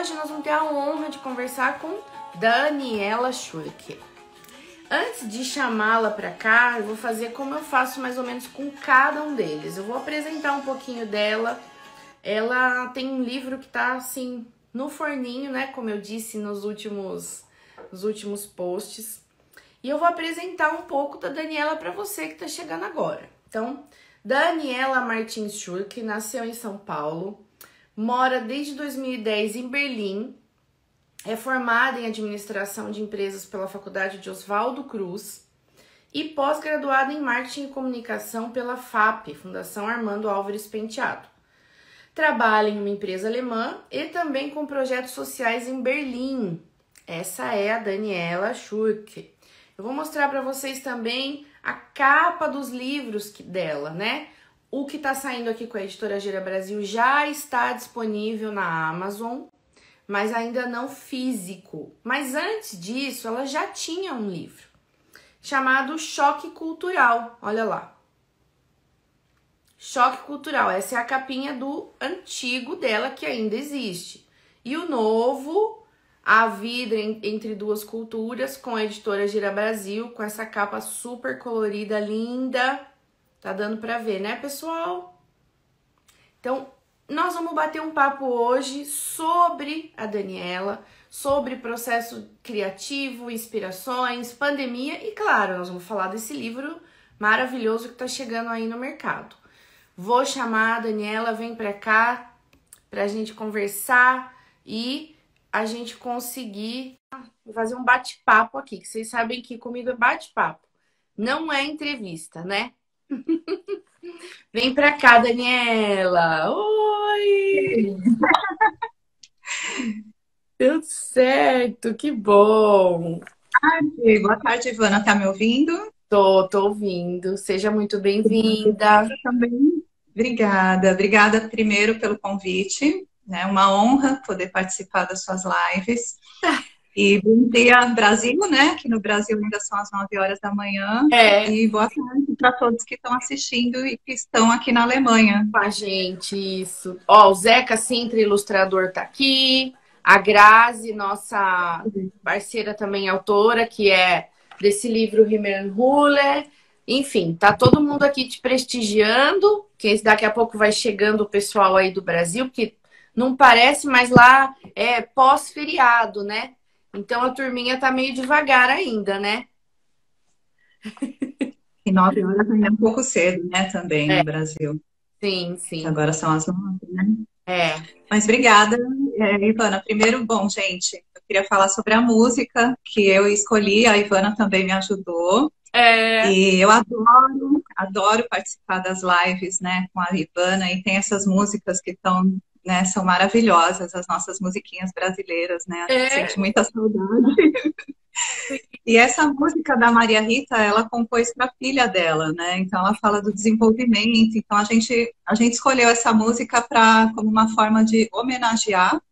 hoje nós vamos ter a honra de conversar com Daniela Schurke. Antes de chamá-la para cá, eu vou fazer como eu faço mais ou menos com cada um deles. Eu vou apresentar um pouquinho dela. Ela tem um livro que tá assim no forninho, né? Como eu disse nos últimos posts. E eu vou apresentar um pouco da Daniela para você que tá chegando agora. Então, Daniela Martins Schurke nasceu em São Paulo, mora desde 2010 em Berlim, é formada em administração de empresas pela Faculdade de Oswaldo Cruz e pós-graduada em marketing e comunicação pela FAP, Fundação Armando Álvares Penteado. Trabalha em uma empresa alemã e também com projetos sociais em Berlim. Essa é a Daniela Schurke. Eu vou mostrar para vocês também a capa dos livros dela, né? O que está saindo aqui com a Editora Gira Brasil já está disponível na Amazon, mas ainda não físico. Mas antes disso, ela já tinha um livro chamado Choque Cultural. Olha lá. Choque Cultural. Essa é a capinha do antigo dela, que ainda existe. E o novo, A Vida Entre Duas Culturas, com a Editora Gira Brasil, com essa capa super colorida, linda. Tá dando pra ver, né, pessoal? Então, nós vamos bater um papo hoje sobre a Daniela, sobre processo criativo, inspirações, pandemia e, claro, nós vamos falar desse livro maravilhoso que tá chegando aí no mercado. Vou chamar a Daniela, vem pra cá pra gente conversar e a gente conseguir fazer um bate-papo aqui, que vocês sabem que comigo é bate-papo, não é entrevista, né? Vem pra cá, Daniela. Oi! Deu certo, que bom. Boa tarde, Ivana. Tá me ouvindo? Tô ouvindo. Seja muito bem-vinda. Eu também. Obrigada primeiro pelo convite, né? Uma honra poder participar das suas lives. E bom dia, Brasil, né? Que no Brasil ainda são as 9 horas da manhã. E boa tarde para todos que estão assistindo e que estão aqui na Alemanha. Com a gente, isso. Ó, o Zeca Sintra, ilustrador, tá aqui. A Grazi, nossa parceira também, autora, que é desse livro Himmelnruhe. Enfim, tá todo mundo aqui te prestigiando, que daqui a pouco vai chegando o pessoal aí do Brasil, porque não parece, mas lá é pós-feriado, né? Então a turminha tá meio devagar ainda, né? E 9 horas ainda é um pouco cedo, né? Também no Brasil. Sim, sim. Que agora são as 9, né? É. Mas obrigada, Ivana. Primeiro, bom, gente, eu queria falar sobre a música que eu escolhi, a Ivana também me ajudou. E eu adoro participar das lives, né, com a Ivana, e tem essas músicas que estão, né, são maravilhosas, as nossas musiquinhas brasileiras, né, a gente sente muita saudade. E essa música da Maria Rita, ela compôs para a filha dela, né? Então ela fala do desenvolvimento. Então a gente escolheu essa música como uma forma de homenagear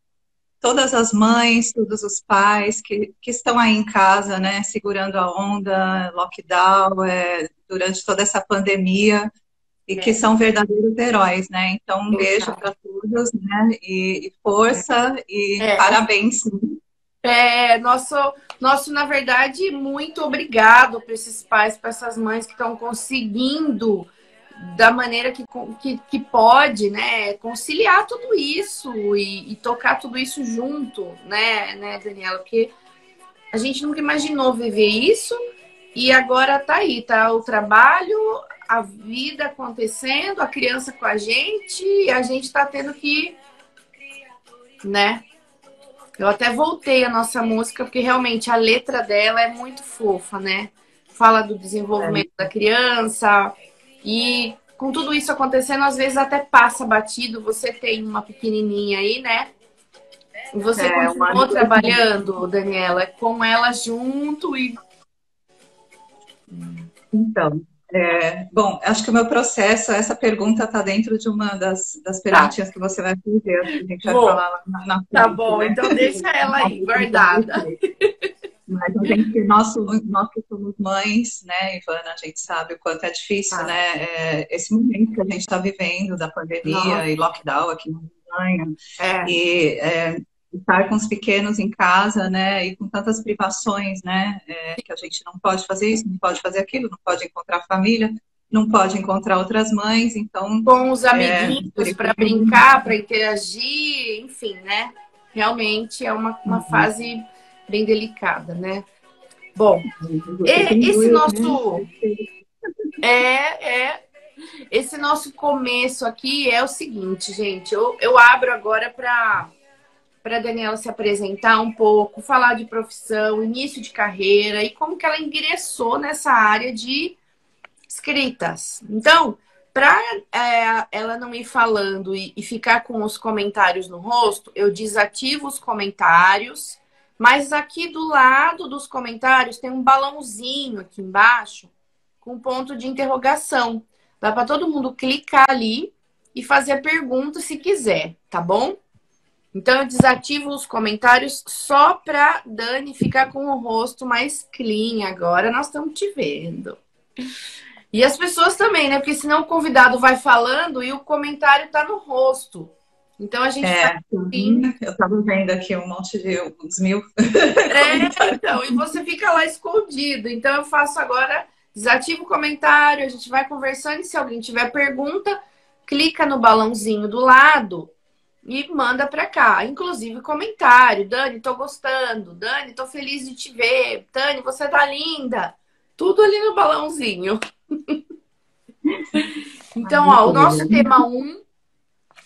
todas as mães, todos os pais que estão aí em casa, né? Segurando a onda, lockdown, durante toda essa pandemia e que são verdadeiros heróis, né? Então um beijo para todos, né? E força e parabéns. Nosso, na verdade, muito obrigado para esses pais, para essas mães que estão conseguindo, da maneira que pode, né, conciliar tudo isso e tocar tudo isso junto, né, Daniela? Porque a gente nunca imaginou viver isso e agora tá aí, tá o trabalho, a vida acontecendo, a criança com a gente e a gente tá tendo que, né? Eu até voltei a nossa música, porque realmente a letra dela é muito fofa, né? Fala do desenvolvimento da criança. E com tudo isso acontecendo, às vezes até passa batido. Você tem uma pequenininha aí, né? E você continuou trabalhando, Daniela, com ela junto e... Então, bom, acho que o meu processo, essa pergunta está dentro de uma das perguntinhas que você vai fazer, a gente vai falar lá na frente. Tá bom, né? Então deixa ela aí, guardada. Mas a gente, nós que somos mães, né, Ivana, a gente sabe o quanto é difícil, né, esse momento que a gente está vivendo da pandemia e lockdown aqui na Alemanha. estar com os pequenos em casa, né? E com tantas privações, né? Que a gente não pode fazer isso, não pode fazer aquilo, não pode encontrar família, não pode encontrar outras mães, então... Com os amiguinhos para brincar, para interagir, enfim, né? Realmente é uma fase bem delicada, né? Bom, esse nosso... Esse nosso começo aqui é o seguinte, gente. Eu abro agora para a Daniela se apresentar um pouco, falar de profissão, início de carreira e como que ela ingressou nessa área de escritas. Então, para ela não ir falando e ficar com os comentários no rosto, eu desativo os comentários, mas aqui do lado dos comentários tem um balãozinho aqui embaixo com ponto de interrogação. Dá para todo mundo clicar ali e fazer a pergunta se quiser, tá bom? Então, eu desativo os comentários só para Dani ficar com o rosto mais clean. Agora nós estamos te vendo. E as pessoas também, né? Porque senão o convidado vai falando e o comentário tá no rosto. Então, a gente faz assim. Eu estava vendo aqui um monte de uns 1000. Então, e você fica lá escondido. Então, eu faço agora, desativo o comentário, a gente vai conversando e se alguém tiver pergunta, clica no balãozinho do lado e manda para cá. Inclusive comentário. Dani, tô gostando. Dani, tô feliz de te ver. Dani, você tá linda. Tudo ali no balãozinho. Então, ó, o nosso tema 1,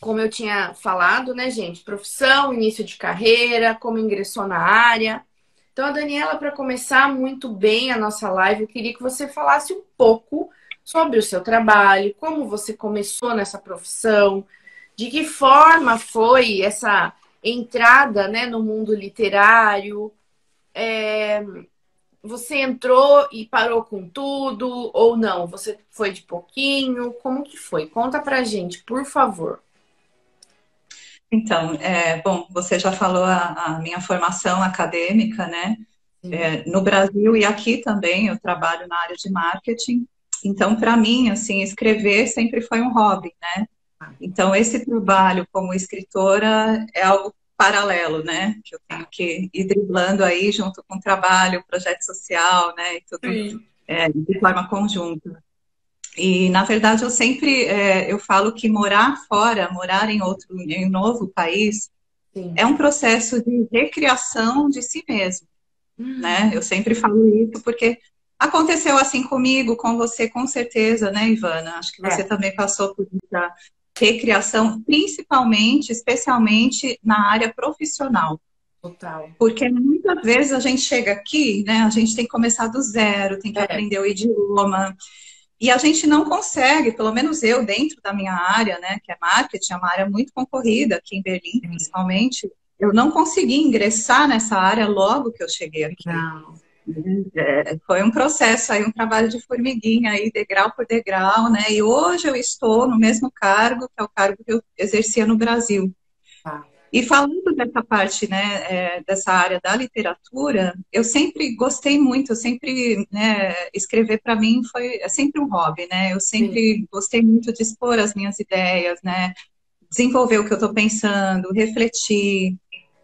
como eu tinha falado, né, gente? Profissão, início de carreira, como ingressou na área. Então, a Daniela, para começar muito bem a nossa live, eu queria que você falasse um pouco sobre o seu trabalho, como você começou nessa profissão, de que forma foi essa entrada, né, no mundo literário. Você entrou e parou com tudo ou não? Você foi de pouquinho? Como que foi? Conta pra gente, por favor. Então, bom, você já falou a minha formação acadêmica, né? No Brasil e aqui também eu trabalho na área de marketing. Então, para mim, assim, escrever sempre foi um hobby, né? Então, esse trabalho como escritora é algo paralelo, né? Que eu tenho que ir driblando aí junto com o trabalho, projeto social, né? E tudo de forma conjunta. E, na verdade, eu sempre eu falo que morar fora, morar em um novo país, é um processo de recriação de si mesmo, né? Eu sempre falo isso porque aconteceu assim comigo, com você, com certeza, né, Ivana? Acho que você também passou por essa recriação, principalmente, especialmente na área profissional. Total. Porque muitas vezes a gente chega aqui, né? A gente tem que começar do zero, tem que aprender o idioma. E a gente não consegue, pelo menos eu, dentro da minha área, né, que é marketing, é uma área muito concorrida aqui em Berlim, principalmente, eu não consegui ingressar nessa área logo que eu cheguei aqui. Não. Foi um processo aí, um trabalho de formiguinha aí, degrau por degrau, né? E hoje eu estou no mesmo cargo, que é o cargo que eu exercia no Brasil. E falando dessa parte, né, dessa área da literatura, eu sempre gostei muito, eu sempre, né, escrever para mim é sempre um hobby, né? Eu sempre gostei muito de expor as minhas ideias, né? Desenvolver o que eu estou pensando, refletir.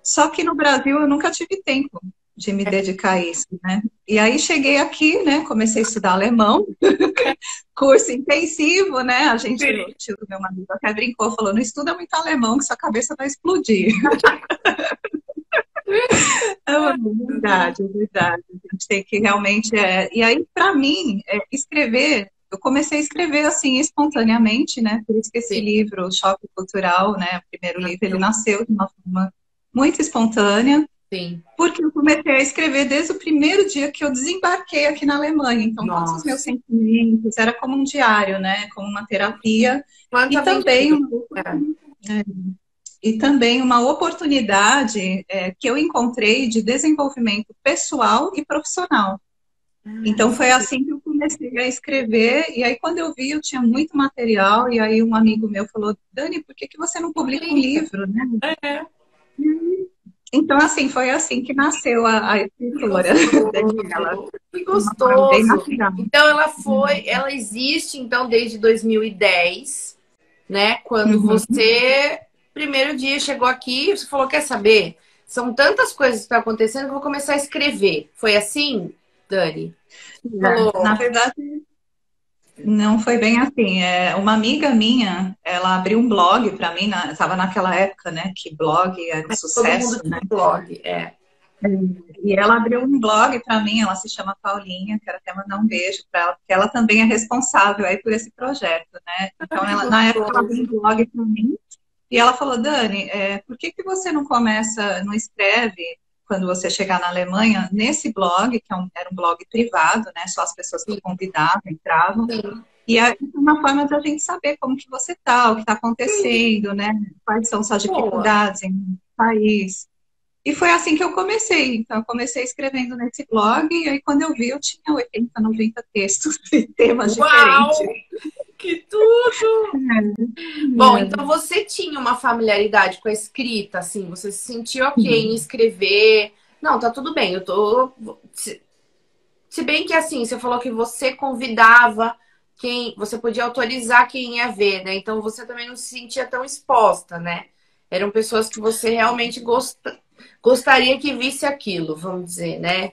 Só que no Brasil eu nunca tive tempo de me dedicar a isso, né? E aí cheguei aqui, né? Comecei a estudar alemão, curso intensivo, né? O tio do meu marido até brincou, falou, não estuda muito alemão que sua cabeça vai explodir. Verdade, verdade. A gente tem que realmente... E aí, para mim, escrever... Eu comecei a escrever, assim, espontaneamente, né? Por isso que esse livro, o Choque Cultural, né? O primeiro livro, ele nasceu de uma forma muito espontânea. Sim. Porque eu comecei a escrever desde o primeiro dia que eu desembarquei aqui na Alemanha. Então, todos os meus sentimentos, era como um diário, né? Como uma terapia. E também uma oportunidade que eu encontrei de desenvolvimento pessoal e profissional. Então, foi assim que eu comecei a escrever. E aí, quando eu vi, eu tinha muito material. E aí, um amigo meu falou, Dani, por que você não publica um livro, né? Então, assim, foi assim que nasceu a escritora. Que gostoso! Então, ela existe, então, desde 2010, né? Quando você, primeiro dia, chegou aqui, você falou, quer saber? são tantas coisas que estão acontecendo que eu vou começar a escrever. Foi assim, Dani? Na verdade, não foi bem assim. Uma amiga minha, ela abriu um blog para mim, estava naquela época, né, que blog era um Todo mundo sucesso, tinha né? blog, é. E ela abriu um blog para mim, ela se chama Paulinha, quero até mandar um beijo para ela, porque ela também é responsável aí por esse projeto, né? Então, na época, ela abriu um blog para mim e ela falou, Dani, por que que você não começa, não escreve quando você chegar na Alemanha nesse blog, que era um blog privado, né? Só as pessoas que eu convidava entravam. Sim. E é uma forma de a gente saber como que você tá, o que está acontecendo, né? Quais são suas dificuldades em um país. E foi assim que eu comecei. Então, eu comecei escrevendo nesse blog, e aí quando eu vi, eu tinha 80, 90 textos de temas diferentes. Que tudo! Bom, então você tinha uma familiaridade com a escrita, assim, você se sentia ok em escrever. Não, tá tudo bem, eu tô. Se bem que assim, você falou que você convidava quem. Você podia autorizar quem ia ver, né? Então você também não se sentia tão exposta, né? Eram pessoas que você realmente gostaria que visse aquilo, vamos dizer, né?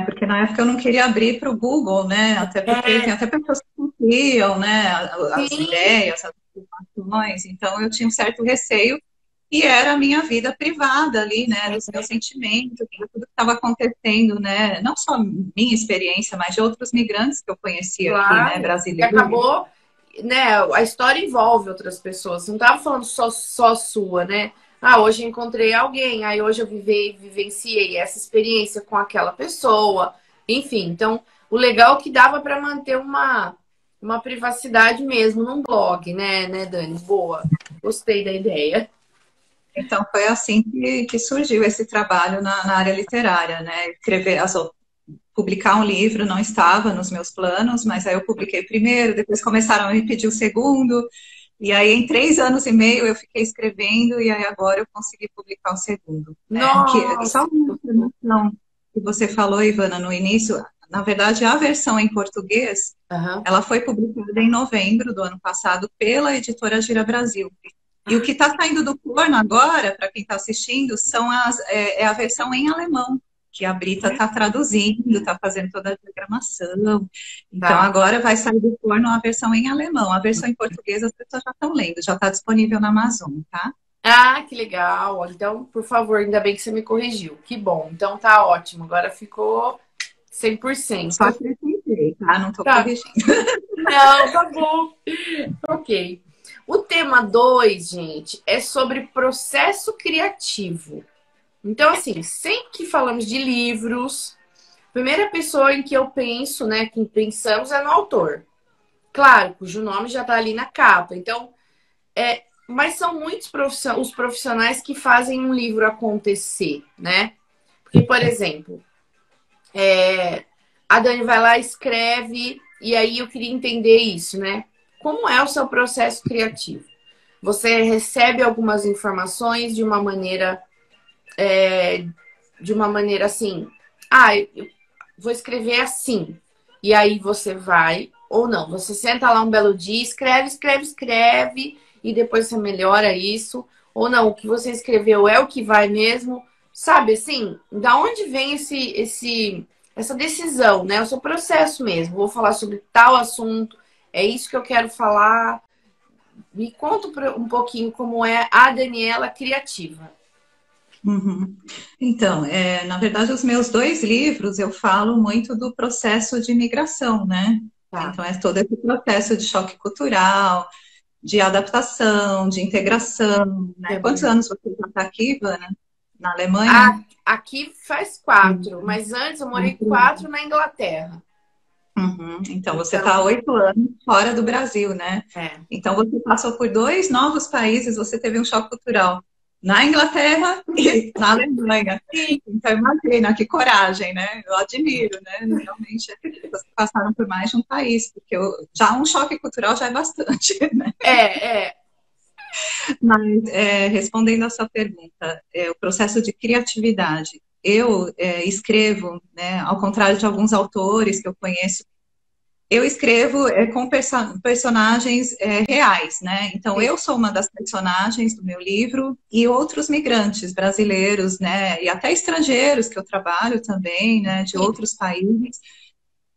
Porque na época eu não queria abrir para o Google, né? Até porque tem até pessoas que confiam, né? As ideias, as informações. Então eu tinha um certo receio e era a minha vida privada ali, né? Dos meus sentimentos, tudo que estava acontecendo, né? Não só minha experiência, mas de outros migrantes que eu conhecia aqui, né? E Brasileiros. acabou, né? A história envolve outras pessoas. Você não estava falando só sua, né? Ah, hoje eu encontrei alguém, aí hoje eu vivenciei essa experiência com aquela pessoa. Enfim, então o legal é que dava para manter uma privacidade mesmo num blog, né, Dani? Boa. Gostei da ideia. Então foi assim que surgiu esse trabalho na área literária, né? Publicar um livro não estava nos meus planos, mas aí eu publiquei o primeiro, depois começaram a me pedir o segundo, e aí em 3 anos e meio eu fiquei escrevendo, e aí agora eu consegui publicar o segundo. Né? Só uma informação que você falou, Ivana, no início, na verdade a versão em português, ela foi publicada em novembro do ano passado pela editora Gira Brasil. E o que está saindo do forno agora, para quem está assistindo, é a versão em alemão, que a Brita está traduzindo, está fazendo toda a diagramação. Então, agora vai sair do forno a versão em alemão. A versão em português as pessoas já estão lendo, já está disponível na Amazon, tá? Ah, que legal. Então, por favor, ainda bem que você me corrigiu. Que bom. Então, tá ótimo. Agora ficou 100%. Só acrescentei, tá? Não estou corrigindo. Não, tá bom. Ok. O tema 2, gente, é sobre processo criativo. Então, assim, sempre que falamos de livros, a primeira pessoa em que eu penso, né, que pensamos é no autor. Claro, cujo nome já tá ali na capa. Então, mas são muitos os profissionais que fazem um livro acontecer, né? Porque, por exemplo, a Dani vai lá, escreve, e aí eu queria entender isso, né? Como é o seu processo criativo? Você recebe algumas informações de uma maneira assim, eu vou escrever assim. E aí você vai, ou não, você senta lá um belo dia, escreve, e depois você melhora isso. Ou não, o que você escreveu é o que vai mesmo. Sabe, assim, da onde vem essa decisão, né? O seu processo mesmo. Vou falar sobre tal assunto, é isso que eu quero falar. Me conta um pouquinho como é a Daniela criativa. Então, na verdade, os meus 2 livros eu falo muito do processo de migração, né? Então, é todo esse processo de choque cultural, de adaptação, de integração, né? Quantos anos você já está aqui, Ivana? Na Alemanha? Aqui faz 4, mas antes eu morei 4 na Inglaterra. Então, você está há 8 anos fora do Brasil, né? Então, você passou por 2 novos países, você teve um choque cultural na Inglaterra e na Alemanha. Então, imagina, que coragem, né? Eu admiro, né? Realmente, vocês passaram por mais de um país, porque já um choque cultural já é bastante, né? Mas, respondendo a sua pergunta, o processo de criatividade. Eu escrevo, né, ao contrário de alguns autores que eu conheço, Eu escrevo com personagens reais, né? Então, eu sou uma das personagens do meu livro e outros migrantes brasileiros, né? E até estrangeiros que eu trabalho também, né? De outros países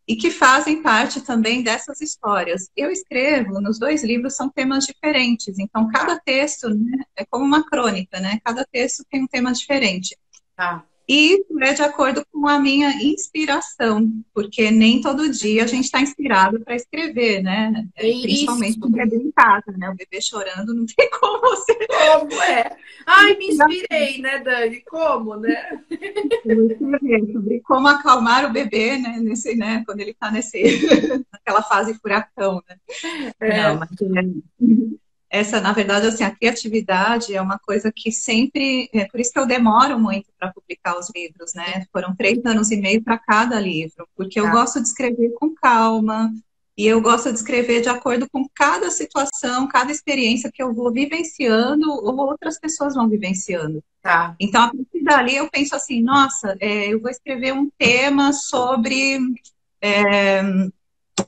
e que fazem parte também dessas histórias. Eu escrevo, nos 2 livros são temas diferentes, então cada texto, né, é como uma crônica, né? Cada texto tem um tema diferente. Tá. E isso é de acordo com a minha inspiração, porque nem todo dia a gente está inspirado para escrever, né? Principalmente com o bebê em casa, né? O bebê chorando, não tem como você. Como é? Ai, me inspirei, né, Dani? Como, né? Sobre como acalmar o bebê, né? Nesse, né? Quando ele está naquela fase furacão, né? Não, mas essa, na verdade, assim, a criatividade é uma coisa que sempre. É por isso que eu demoro muito para publicar os livros, né? Foram 3 anos e meio para cada livro, porque eu gosto de escrever com calma e eu gosto de escrever de acordo com cada situação, cada experiência que eu vou vivenciando ou outras pessoas vão vivenciando. Tá. Então, a partir dali, eu penso assim: nossa, eu vou escrever um tema sobre.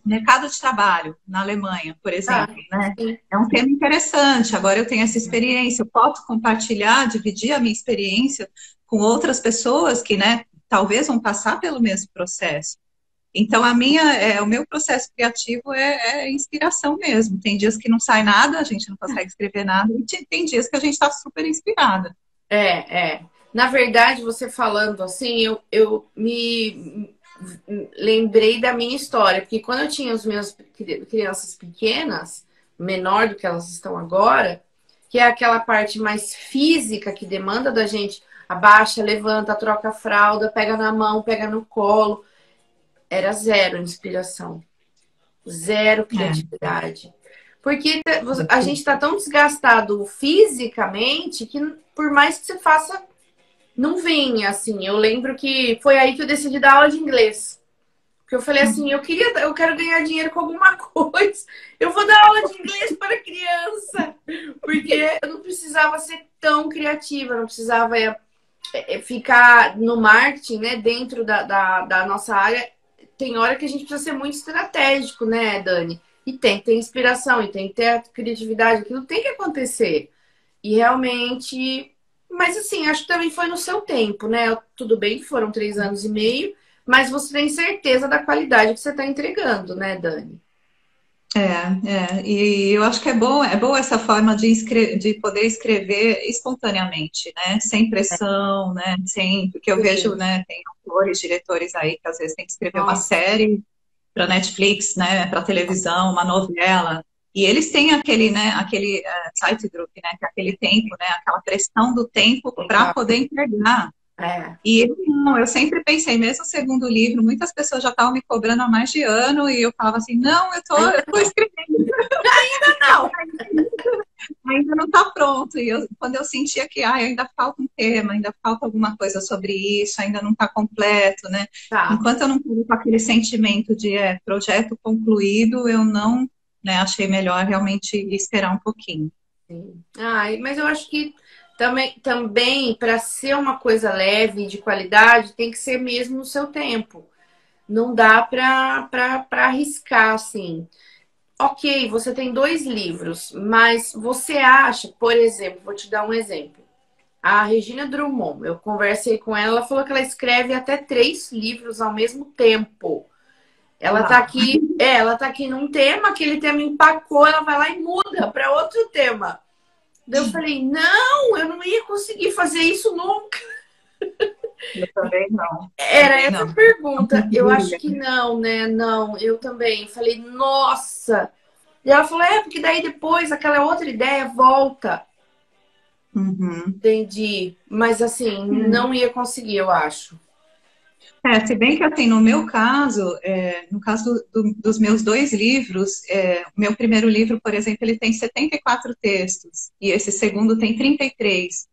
Mercado de trabalho na Alemanha, por exemplo, né? É um tema interessante. Agora eu tenho essa experiência, eu posso compartilhar, dividir a minha experiência com outras pessoas que, né, talvez vão passar pelo mesmo processo. Então o meu processo criativo é inspiração mesmo. Tem dias que não sai nada, a gente não consegue escrever nada, e tem dias que a gente está super inspirada. Na verdade, você falando assim, eu me lembrei da minha história, porque quando eu tinha as minhas crianças pequenas, menor do que elas estão agora, que é aquela parte mais física que demanda da gente, abaixa, levanta, troca a fralda, pega na mão, pega no colo, era zero inspiração, zero criatividade. Porque a gente tá tão desgastado fisicamente que por mais que você faça, não vinha, assim. Eu lembro que foi aí que eu decidi dar aula de inglês. Porque eu falei assim, eu quero ganhar dinheiro com alguma coisa. Eu vou dar aula de inglês para criança. Porque eu não precisava ser tão criativa, eu não precisava ficar no marketing, né? Dentro da nossa área. Tem hora que a gente precisa ser muito estratégico, né, Dani? E tem que ter inspiração, e tem que ter a criatividade. Aquilo tem que acontecer. E realmente... Mas assim, acho que também foi no seu tempo, né? Tudo bem que foram 3 anos e meio, mas você tem certeza da qualidade que você está entregando, né, Dani? E eu acho que é bom essa forma de poder escrever espontaneamente, né? Sem pressão, né? Porque eu vejo, né? Tem autores, diretores aí que às vezes tem que escrever uma série para Netflix, né? Para televisão, uma novela. E eles têm aquele Zeitdruck, né? Que é aquele tempo, né? Aquela pressão do tempo para poder entregar. E eu sempre pensei, mesmo o segundo livro, muitas pessoas já estavam me cobrando há mais de ano e eu falava assim, não, eu tô escrevendo. Ainda não! Ainda não está pronto. E quando eu sentia que ainda falta um tema, ainda falta alguma coisa sobre isso, ainda não está completo, né? Enquanto eu não tive com aquele sentimento de projeto concluído, eu não achei melhor realmente esperar um pouquinho. Sim. Mas eu acho que também para ser uma coisa leve e de qualidade, tem que ser mesmo no seu tempo. Não dá para arriscar, assim. Ok, você tem 2 livros, mas você acha, por exemplo, vou te dar um exemplo. A Regina Drummond, eu conversei com ela, ela falou que ela escreve até 3 livros ao mesmo tempo. Ela tá aqui num tema, aquele tema empacou, ela vai lá e muda para outro tema. Daí eu falei, não, eu não ia conseguir fazer isso nunca. Eu também não. Era essa a pergunta. Eu acho que não, né? Não, eu também. Falei, nossa. E ela falou, porque daí depois aquela outra ideia volta. Entendi. Mas assim, não ia conseguir, eu acho. Se bem que assim, no meu caso, no caso dos meus 2 livros, o meu primeiro livro, por exemplo, ele tem 74 textos e esse segundo tem 33.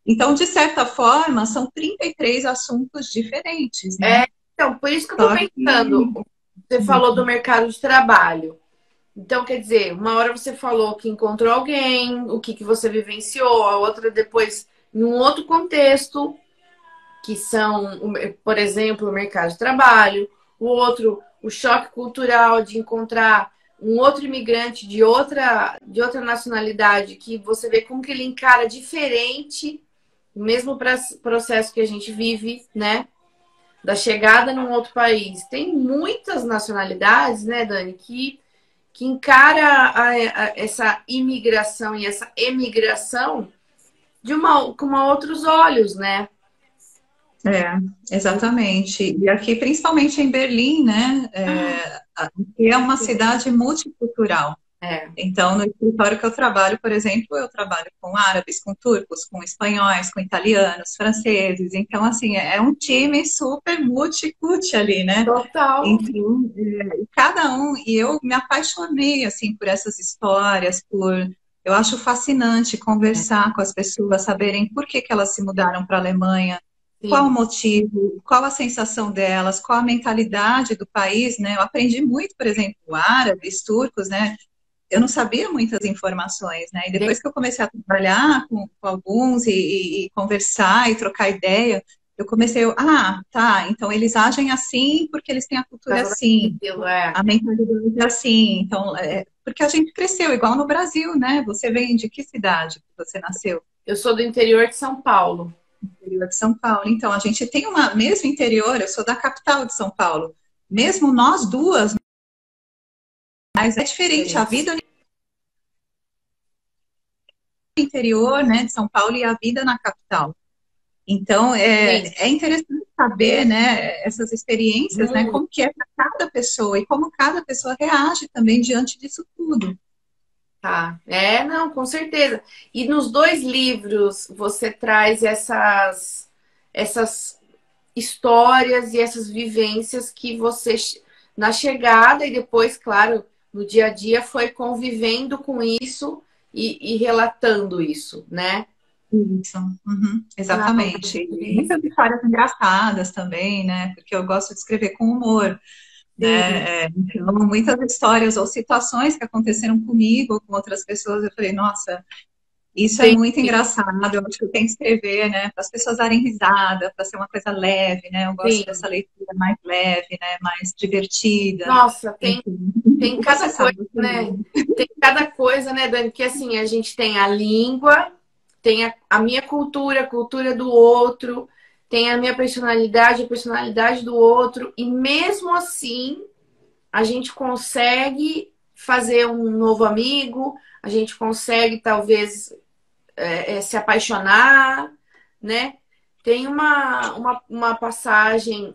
Então, de certa forma, são 33 assuntos diferentes, né? Então, por isso que eu tô pensando. Você falou do mercado de trabalho. Então, quer dizer, uma hora você falou que encontrou alguém, o que você vivenciou, a outra depois, em um outro contexto, que são, por exemplo, o mercado de trabalho, o outro, o choque cultural de encontrar um outro imigrante de outra nacionalidade, que você vê como que ele encara diferente o mesmo processo que a gente vive, né? Da chegada num outro país. Tem muitas nacionalidades, né, Dani, que encara essa imigração e essa emigração com outros olhos, né? É, exatamente. E aqui, principalmente em Berlim, né? Aqui é uma cidade multicultural. Então, no escritório que eu trabalho, por exemplo, eu trabalho com árabes, com turcos, com espanhóis, com italianos, franceses. Então, assim, é um time super multiculti ali, né? Total. Enfim, cada um, e eu me apaixonei, assim, por essas histórias, eu acho fascinante conversar com as pessoas, saberem por que elas se mudaram para a Alemanha, qual o motivo, qual a sensação delas, qual a mentalidade do país, né? Eu aprendi muito, por exemplo, árabes, turcos, né? Eu não sabia muitas informações, né? E depois que eu comecei a trabalhar com alguns e conversar e trocar ideia, eu comecei, tá, então eles agem assim porque eles têm a cultura assim, a mentalidade é assim. Então, porque a gente cresceu igual no Brasil, né? Você vem de que cidade que você nasceu? Eu sou do interior de São Paulo. Interior de São Paulo. Então, a gente tem mesmo interior, eu sou da capital de São Paulo. Mesmo nós duas, mas é diferente a vida no interior, né, de São Paulo e a vida na capital. Então, é interessante saber, né, essas experiências, né, como que é para cada pessoa e como cada pessoa reage também diante disso tudo. Tá, não, com certeza. E nos dois livros você traz essas histórias e essas vivências que você, na chegada e depois, claro, no dia a dia, foi convivendo com isso e relatando isso, né? Isso, exatamente. E muitas histórias engraçadas também, né? Porque eu gosto de escrever com humor. Né? Então, muitas histórias ou situações que aconteceram comigo ou com outras pessoas, eu falei, nossa, isso é muito engraçado, eu acho que eu tenho que escrever, né, para as pessoas darem risada, para ser uma coisa leve, né, eu gosto dessa leitura mais leve, né, mais divertida. Nossa, tem cada coisa, né? Tem cada coisa, né, Dani, que assim, a gente tem a língua, tem a minha cultura, a cultura do outro, tem a minha personalidade, a personalidade do outro, e mesmo assim a gente consegue fazer um novo amigo, a gente consegue talvez se apaixonar, né? Tem uma passagem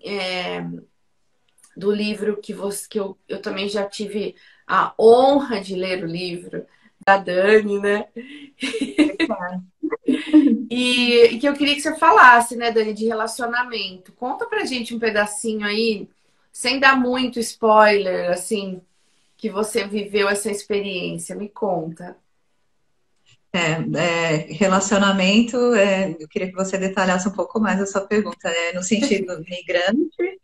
do livro que eu também já tive a honra de ler o livro da Dani, né? E que eu queria que você falasse, né, Dani, de relacionamento. Conta pra gente um pedacinho aí, sem dar muito spoiler, assim, que você viveu essa experiência. Me conta. Relacionamento, eu queria que você detalhasse um pouco mais a sua pergunta, no sentido migrante,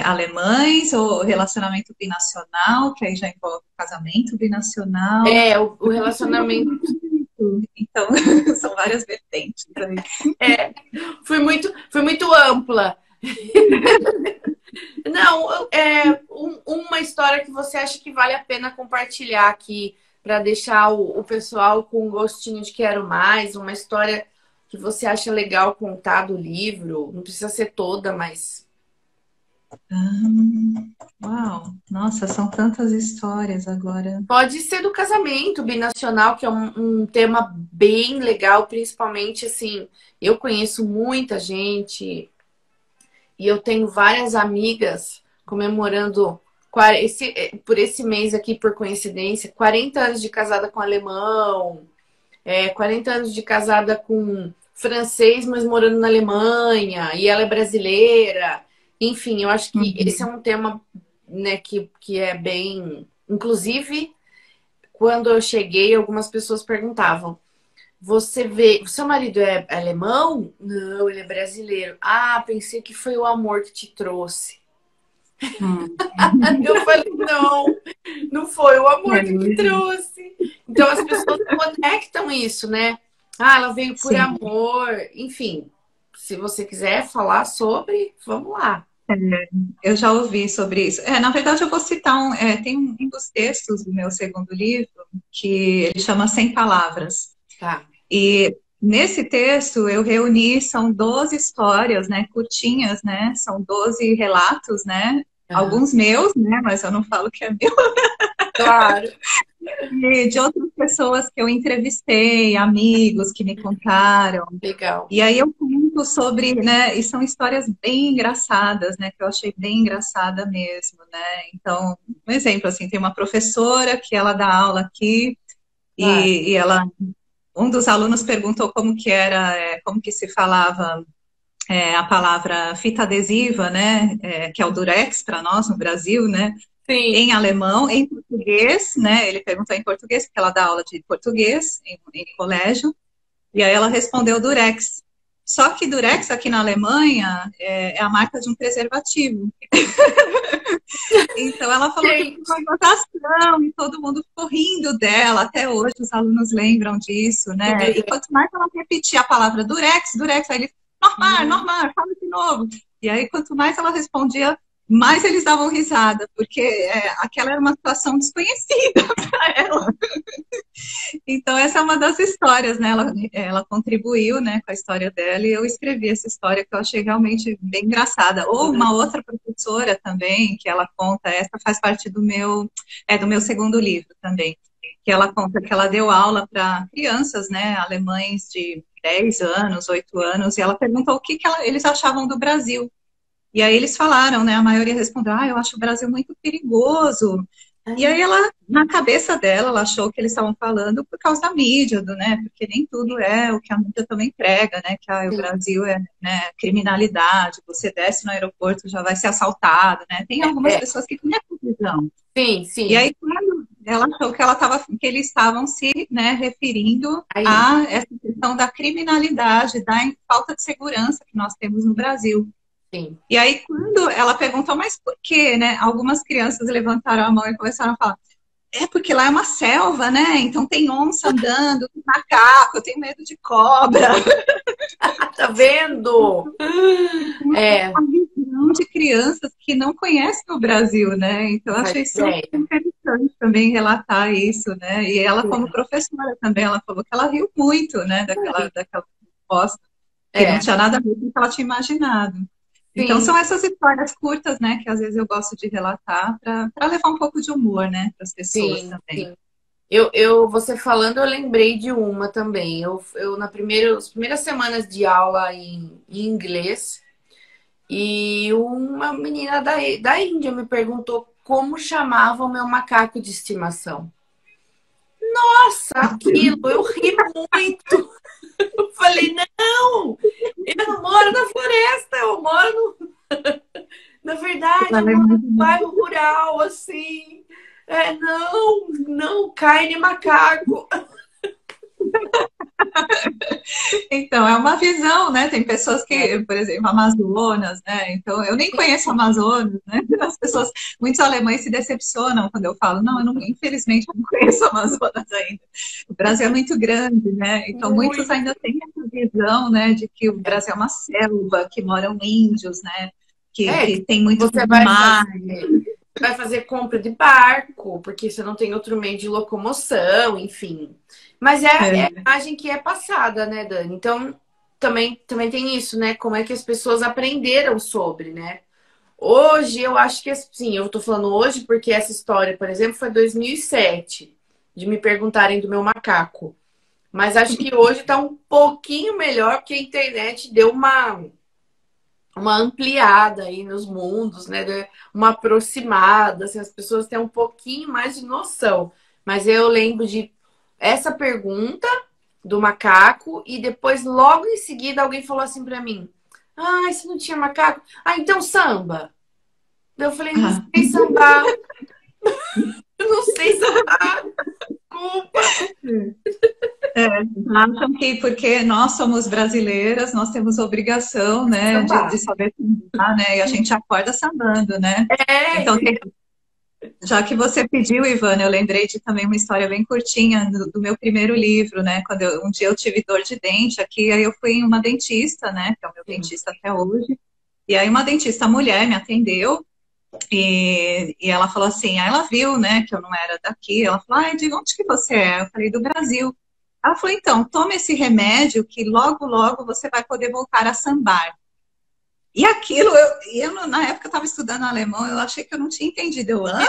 alemães, ou relacionamento binacional, que aí já envolve casamento binacional. O relacionamento. Então, são várias vertentes aí. Foi muito ampla. Não, uma história que você acha que vale a pena compartilhar aqui, para deixar o pessoal com um gostinho de quero mais, uma história que você acha legal contar do livro, não precisa ser toda, mas... Uau, nossa, são tantas histórias agora. Pode ser do casamento binacional, que é um tema bem legal, principalmente assim, eu conheço muita gente e eu tenho várias amigas comemorando por esse mês aqui, por coincidência, 40 anos de casada com alemão, 40 anos de casada com francês, mas morando na Alemanha, e ela é brasileira. Enfim, eu acho que esse é um tema, né, que é bem... Inclusive, quando eu cheguei, algumas pessoas perguntavam: seu marido é alemão? Não, ele é brasileiro. Ah, pensei que foi o amor que te trouxe. Eu falei, não foi o amor que me trouxe. Então as pessoas conectam isso, né? Ah, ela veio por amor. Enfim, se você quiser falar sobre, vamos lá. Eu já ouvi sobre isso. Na verdade, eu vou citar tem um dos textos do meu segundo livro que ele chama 100 Palavras. Tá. E nesse texto eu reuni, são 12 histórias, né, curtinhas, né, são 12 relatos, né, alguns meus, né, mas eu não falo que é meu. Claro. E de outras pessoas que eu entrevistei, amigos que me contaram. Legal. E aí eu conto sobre, né, e são histórias bem engraçadas, né, que eu achei bem engraçada mesmo, né. Então, um exemplo, assim, tem uma professora que ela dá aula aqui, e ela, um dos alunos perguntou como que era, como que se falava a palavra fita adesiva, né, que é o durex para nós no Brasil, né, Sim. em alemão, em português, né, ele perguntou em português, porque ela dá aula de português em colégio, e aí ela respondeu durex. Só que durex aqui na Alemanha é a marca de um preservativo. Então ela falou que foi uma votação e todo mundo ficou rindo dela. Até hoje os alunos lembram disso, né? E quanto mais ela repetia a palavra durex, durex, aí ele, normal, fala de novo. E aí quanto mais ela respondia, mais eles davam risada, porque aquela era uma situação desconhecida para ela. Então, essa é uma das histórias, né? Ela contribuiu, né, com a história dela e eu escrevi essa história que eu achei realmente bem engraçada. Ou uma outra professora também, que ela conta, essa faz parte do meu segundo livro também, que ela conta que ela deu aula para crianças, né, alemães de 10 anos, 8 anos, e ela perguntou o que eles achavam do Brasil. E aí eles falaram, né, a maioria respondeu, eu acho o Brasil muito perigoso. E aí ela, na cabeça dela, ela achou que eles estavam falando por causa da mídia, né? Porque nem tudo é o que a mídia também prega, né? Que o Brasil é, né, criminalidade, você desce no aeroporto já vai ser assaltado, né? Tem algumas pessoas que têm essa visão. Sim, sim. E aí quando ela achou que eles estavam se, né, referindo a essa questão da criminalidade, da falta de segurança que nós temos no Brasil. Sim. E aí, quando ela perguntou, mas por quê, né? Algumas crianças levantaram a mão e começaram a falar, porque lá é uma selva, né? Então tem onça andando, tem macaco, eu tenho medo de cobra. Tá vendo? Uma visão de crianças que não conhecem o Brasil, né? Então eu achei super interessante também relatar isso, né? E ela, como professora também, ela falou que ela riu muito, né? Daquela resposta, que não tinha nada a ver com o que ela tinha imaginado. Então, são essas histórias curtas, né, que às vezes eu gosto de relatar para levar um pouco de humor, né, para as pessoas também. Sim. Você falando, eu lembrei de uma também. Nas primeiras semanas de aula em inglês, e uma menina da Índia me perguntou como chamava o meu macaco de estimação. Nossa, aquilo, eu ri muito. Eu falei, não, eu não moro na floresta, eu moro na verdade, eu moro num bairro rural, assim. Não, carne macaco. Então, é uma visão, né? Tem pessoas que, por exemplo, Amazonas, né? Então, eu nem conheço Amazonas, né? As pessoas, muitos alemães se decepcionam quando eu falo, não, infelizmente, eu não conheço Amazonas ainda. O Brasil é muito grande, né? Então, muitos ainda têm essa visão, né, de que o Brasil é uma selva, que moram índios, né? Que tem muitos animais. Você vai fazer compra de barco, porque você não tem outro meio de locomoção, enfim. Mas é a imagem que é passada, né, Dani? Então, também tem isso, né? Como é que as pessoas aprenderam sobre, né? Hoje, eu acho que, assim, eu tô falando hoje porque essa história, por exemplo, foi 2007, de me perguntarem do meu macaco. Mas acho que hoje tá um pouquinho melhor, porque a internet deu uma ampliada aí nos mundos, né? Uma aproximada, assim, as pessoas têm um pouquinho mais de noção. Mas eu lembro de essa pergunta do macaco e depois, logo em seguida, alguém falou assim pra mim, você não tinha macaco? Então samba. Eu falei, não sei sambar. Eu não sei sambar. Desculpa. Acham que porque nós somos brasileiras, nós temos obrigação, né, de saber sambar, né? E a gente acorda sambando, né? Então, já que você pediu, Ivana, eu lembrei de também uma história bem curtinha do meu primeiro livro, né? Quando um dia eu tive dor de dente aqui, aí eu fui em uma dentista, né? Que é o meu dentista até hoje. E aí uma dentista mulher me atendeu e ela falou assim, aí ela viu, né, que eu não era daqui, ela falou, ai, de onde que você é? Eu falei, do Brasil. Ela falou, então, tome esse remédio que logo, logo você vai poder voltar a sambar. E aquilo, na época eu estava estudando alemão, eu achei que eu não tinha entendido. Eu, hã?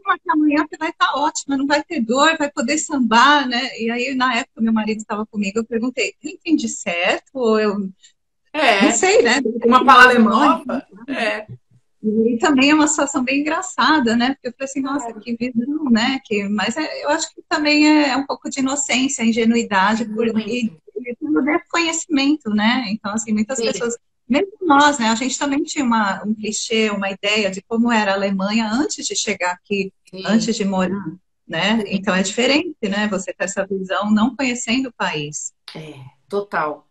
Mas amanhã vai estar ótima, não vai ter dor, vai poder sambar, né? E aí, na época, meu marido estava comigo, eu perguntei, eu entendi certo? Ou eu não sei, né? Uma palavra nova. E também é uma situação bem engraçada, né? Porque eu falei assim, nossa, que visão, né? Mas eu acho que também é um pouco de inocência, ingenuidade, e tudo desconhecimento, né? Então, assim, muitas pessoas, mesmo nós, né? A gente também tinha um clichê, uma ideia de como era a Alemanha antes de chegar aqui, antes de morar, né? Então é diferente, né? Você ter essa visão não conhecendo o país. Total.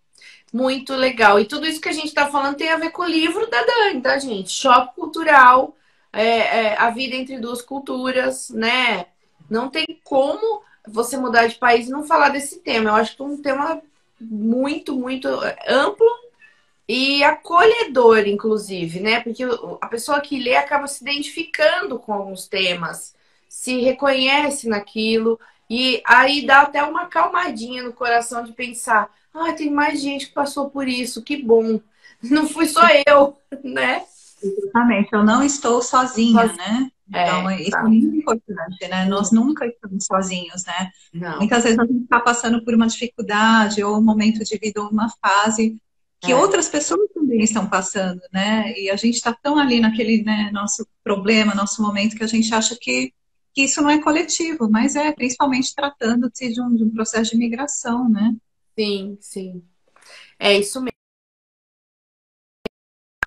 Muito legal. E tudo isso que a gente está falando tem a ver com o livro da Dani, tá, gente? Choque cultural, a vida entre duas culturas, né? Não tem como você mudar de país e não falar desse tema. Eu acho que é um tema muito, muito amplo e acolhedor, inclusive, né? Porque a pessoa que lê acaba se identificando com alguns temas, se reconhece naquilo e aí dá até uma calmadinha no coração de pensar, tem mais gente que passou por isso, que bom. Não fui só eu, né? Exatamente, eu não estou sozinha, né? Então, isso é muito importante, né? Nós nunca estamos sozinhos, né? Não. Muitas vezes a gente está passando por uma dificuldade ou um momento de vida ou uma fase que outras pessoas também estão passando, né? E a gente está tão ali naquele, né, nosso problema, nosso momento, que a gente acha que isso não é coletivo, mas principalmente tratando-se de um processo de migração, né? Sim, sim. É isso mesmo.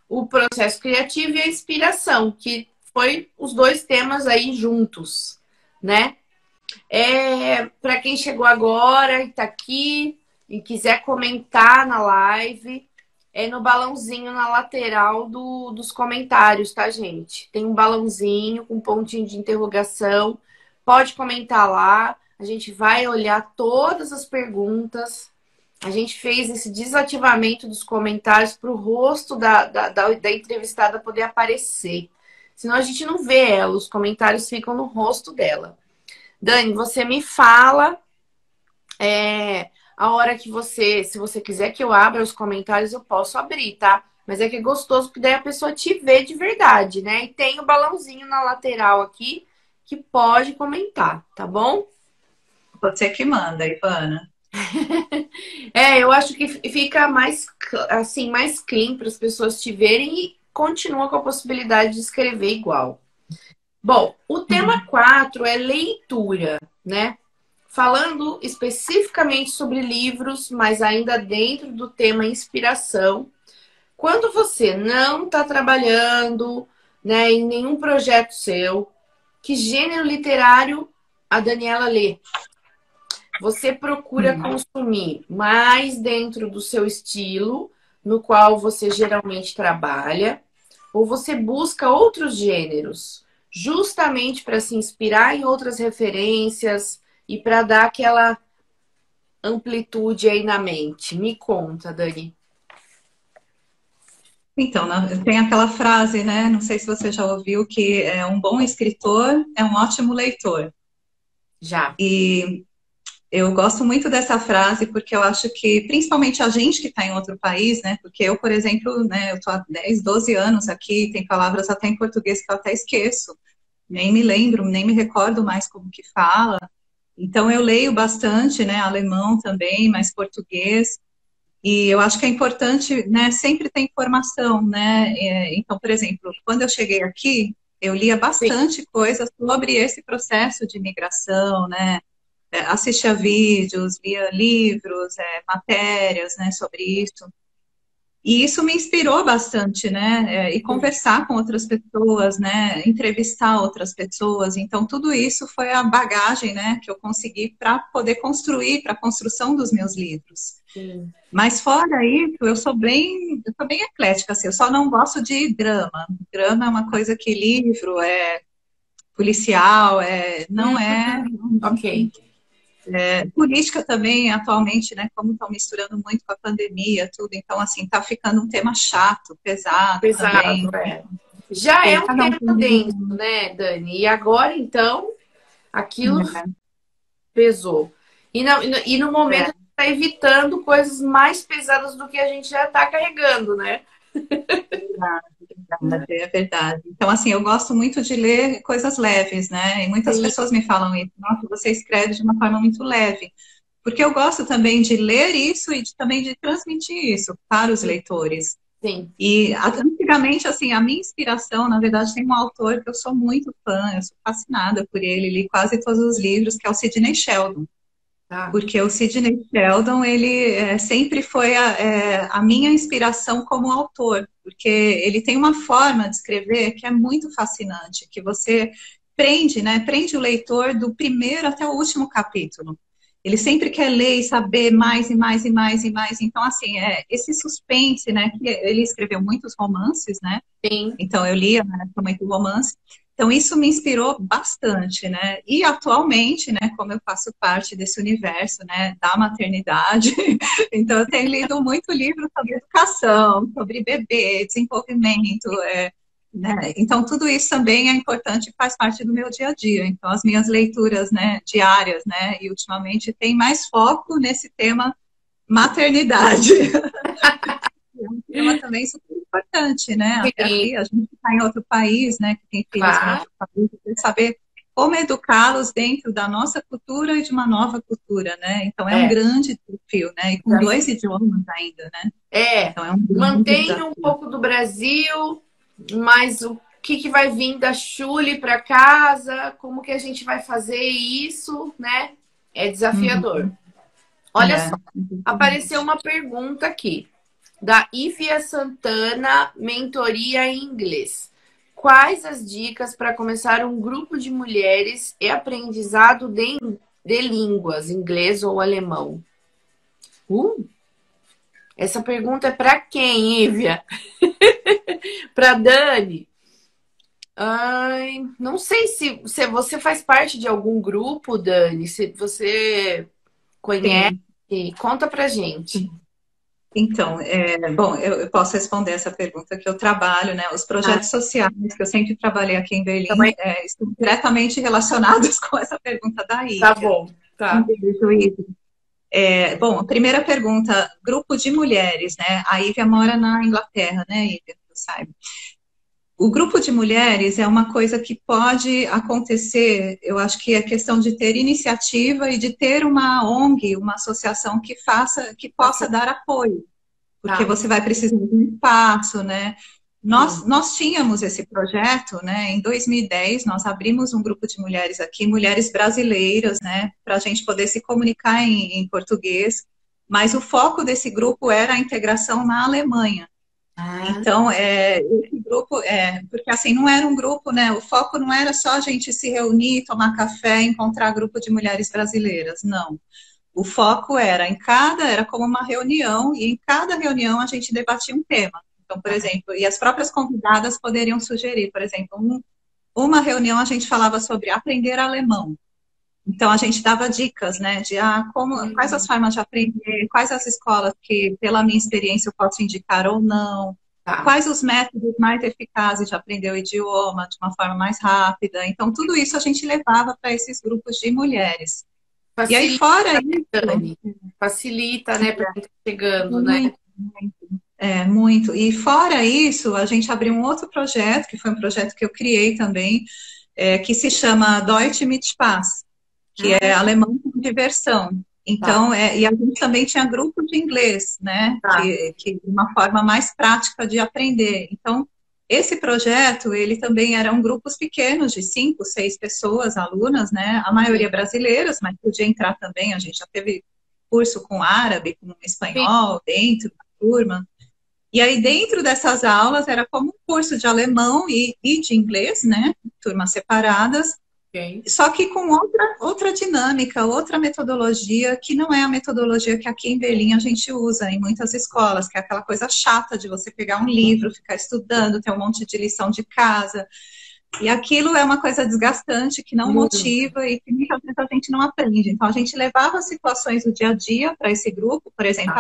O processo criativo e a inspiração, que foi os dois temas aí juntos, né? Para quem chegou agora e tá aqui e quiser comentar na live, é no balãozinho na lateral dos comentários, tá, gente? Tem um balãozinho com um pontinho de interrogação. Pode comentar lá. A gente vai olhar todas as perguntas. A gente fez esse desativamento dos comentários para o rosto da entrevistada poder aparecer. Senão a gente não vê ela, os comentários ficam no rosto dela. Dani, você me fala a hora que se você quiser que eu abra os comentários, eu posso abrir, tá? Mas é que é gostoso, porque daí a pessoa te vê de verdade, né? E tem o balãozinho na lateral aqui que pode comentar, tá bom? Você que manda, Ivana. Eu acho que fica mais, assim, mais clean para as pessoas te verem e continua com a possibilidade de escrever igual. Bom, o tema 4 é leitura, né? Falando especificamente sobre livros, mas ainda dentro do tema inspiração. Quando você não está trabalhando, né, em nenhum projeto seu, que gênero literário a Daniela lê? Você procura consumir mais dentro do seu estilo, no qual você geralmente trabalha, ou você busca outros gêneros, justamente para se inspirar em outras referências e para dar aquela amplitude aí na mente? Me conta, Dani. Então, tem aquela frase, né? Não sei se você já ouviu, que um bom escritor é um ótimo leitor. Já. E eu gosto muito dessa frase porque eu acho que, principalmente a gente que está em outro país, né? Porque eu, por exemplo, né, eu estou há 10, 12 anos aqui, tem palavras até em português que eu até esqueço. Nem me lembro, nem me recordo mais como que fala. Então, eu leio bastante, né? Alemão também, mas português. E eu acho que é importante, né? Sempre ter informação, né? Então, por exemplo, quando eu cheguei aqui, eu lia bastante coisa sobre esse processo de imigração, né? Assistia vídeos, lia livros, matérias, né, sobre isso. E isso me inspirou bastante, né? E conversar com outras pessoas, né? Entrevistar outras pessoas. Então, tudo isso foi a bagagem, né, que eu consegui para poder construir, para a construção dos meus livros. Sim. Mas fora isso, eu sou bem eclética, assim, eu só não gosto de drama. Drama é uma coisa que livro é policial, não é. Ok. Política também, atualmente, né, como estão misturando muito com a pandemia, tudo, então, assim, tá ficando um tema chato, pesado também. Já é um tema denso, né, Dani? E agora, então, aquilo pesou. E no momento está evitando coisas mais pesadas do que a gente já está carregando, né? É verdade. Então, assim, eu gosto muito de ler coisas leves, né? E muitas pessoas me falam isso, nossa, você escreve de uma forma muito leve. Porque eu gosto também de ler isso e também de transmitir isso para os leitores. Sim. E antigamente, assim, a minha inspiração, na verdade, tem um autor que eu sou muito fã, eu sou fascinada por ele, li quase todos os livros, que é o Sidney Sheldon. Porque o Sidney Sheldon, ele sempre foi a minha inspiração como autor, porque ele tem uma forma de escrever que é muito fascinante, que você prende, né? Prende o leitor do primeiro até o último capítulo. Ele sempre quer ler e saber mais e mais e mais e mais. Então, assim, esse suspense, né? Que ele escreveu muitos romances, né? Sim. Então, eu lia, né, muito romance. Então, isso me inspirou bastante, né? E atualmente, né, como eu faço parte desse universo, né, da maternidade, então eu tenho lido muito livro sobre educação, sobre bebê, desenvolvimento, né? Então, tudo isso também é importante e faz parte do meu dia a dia. Então, as minhas leituras, né, diárias, né, e ultimamente tem mais foco nesse tema maternidade. É um tema também super importante, né? Até aqui, a gente está em outro país, né? Que tem filhos em outro país, saber como educá-los dentro da nossa cultura e de uma nova cultura, né? Então é um grande desafio, né? E com 2 idiomas ainda, né? Então, mantém um pouco do Brasil, mas o que vai vir da Chule para casa? Como que a gente vai fazer isso, né? É desafiador. Olha só, apareceu uma pergunta aqui da Ivia Santana, mentoria em inglês. Quais as dicas para começar um grupo de mulheres e aprendizado de línguas, inglês ou alemão? Essa pergunta é para quem, Ivia? Para Dani? Ai, não sei se você faz parte de algum grupo, Dani. Se você conhece, conta pra gente. Então, bom, eu posso responder essa pergunta que eu trabalho, né? Os projetos sociais que eu sempre trabalhei aqui em Berlim estão diretamente relacionados com essa pergunta da Ivia. Tá bom, tá. Bom, a primeira pergunta, grupo de mulheres, né? A Ivia mora na Inglaterra, né, Ivia? Você sabe. O grupo de mulheres é uma coisa que pode acontecer, eu acho que é questão de ter iniciativa e de ter uma ONG, uma associação que possa dar apoio, porque você vai precisar de um espaço, né? Nós tínhamos esse projeto, né? Em 2010, nós abrimos um grupo de mulheres aqui, mulheres brasileiras, né? Para a gente poder se comunicar em português, mas o foco desse grupo era a integração na Alemanha. Então, esse grupo, porque assim, não era um grupo, né? O foco não era só a gente se reunir, tomar café, encontrar grupo de mulheres brasileiras, não. O foco era era como uma reunião, e em cada reunião a gente debatia um tema. Então, por exemplo, e as próprias convidadas poderiam sugerir, por exemplo, uma reunião a gente falava sobre aprender alemão. Então, a gente dava dicas, né, de quais as formas de aprender, quais as escolas que, pela minha experiência, eu posso indicar ou não, quais os métodos mais eficazes de aprender o idioma de uma forma mais rápida. Então, tudo isso a gente levava para esses grupos de mulheres. Facilita, e aí, fora isso... Facilita, né, para quem está chegando, né? Muito. E fora isso, a gente abriu um outro projeto, que foi um projeto que eu criei também, que se chama Deutsch mit Spaß, que é alemão com diversão. Então, e a gente também tinha grupo de inglês, né? Que uma forma mais prática de aprender. Então, esse projeto, ele também eram grupos pequenos, de 5, 6 pessoas, alunas, né? A maioria brasileiras, mas podia entrar também. A gente já teve curso com árabe, com espanhol dentro da turma. E aí, dentro dessas aulas, era como um curso de alemão e de inglês, né? Turmas separadas. Só que com outra dinâmica, outra metodologia, que não é a metodologia que aqui em Berlim a gente usa em muitas escolas, que é aquela coisa chata de você pegar um livro, ficar estudando, ter um monte de lição de casa. E aquilo é uma coisa desgastante, que não motiva e que muitas vezes a gente não aprende. Então, a gente levava situações do dia a dia para esse grupo, por exemplo,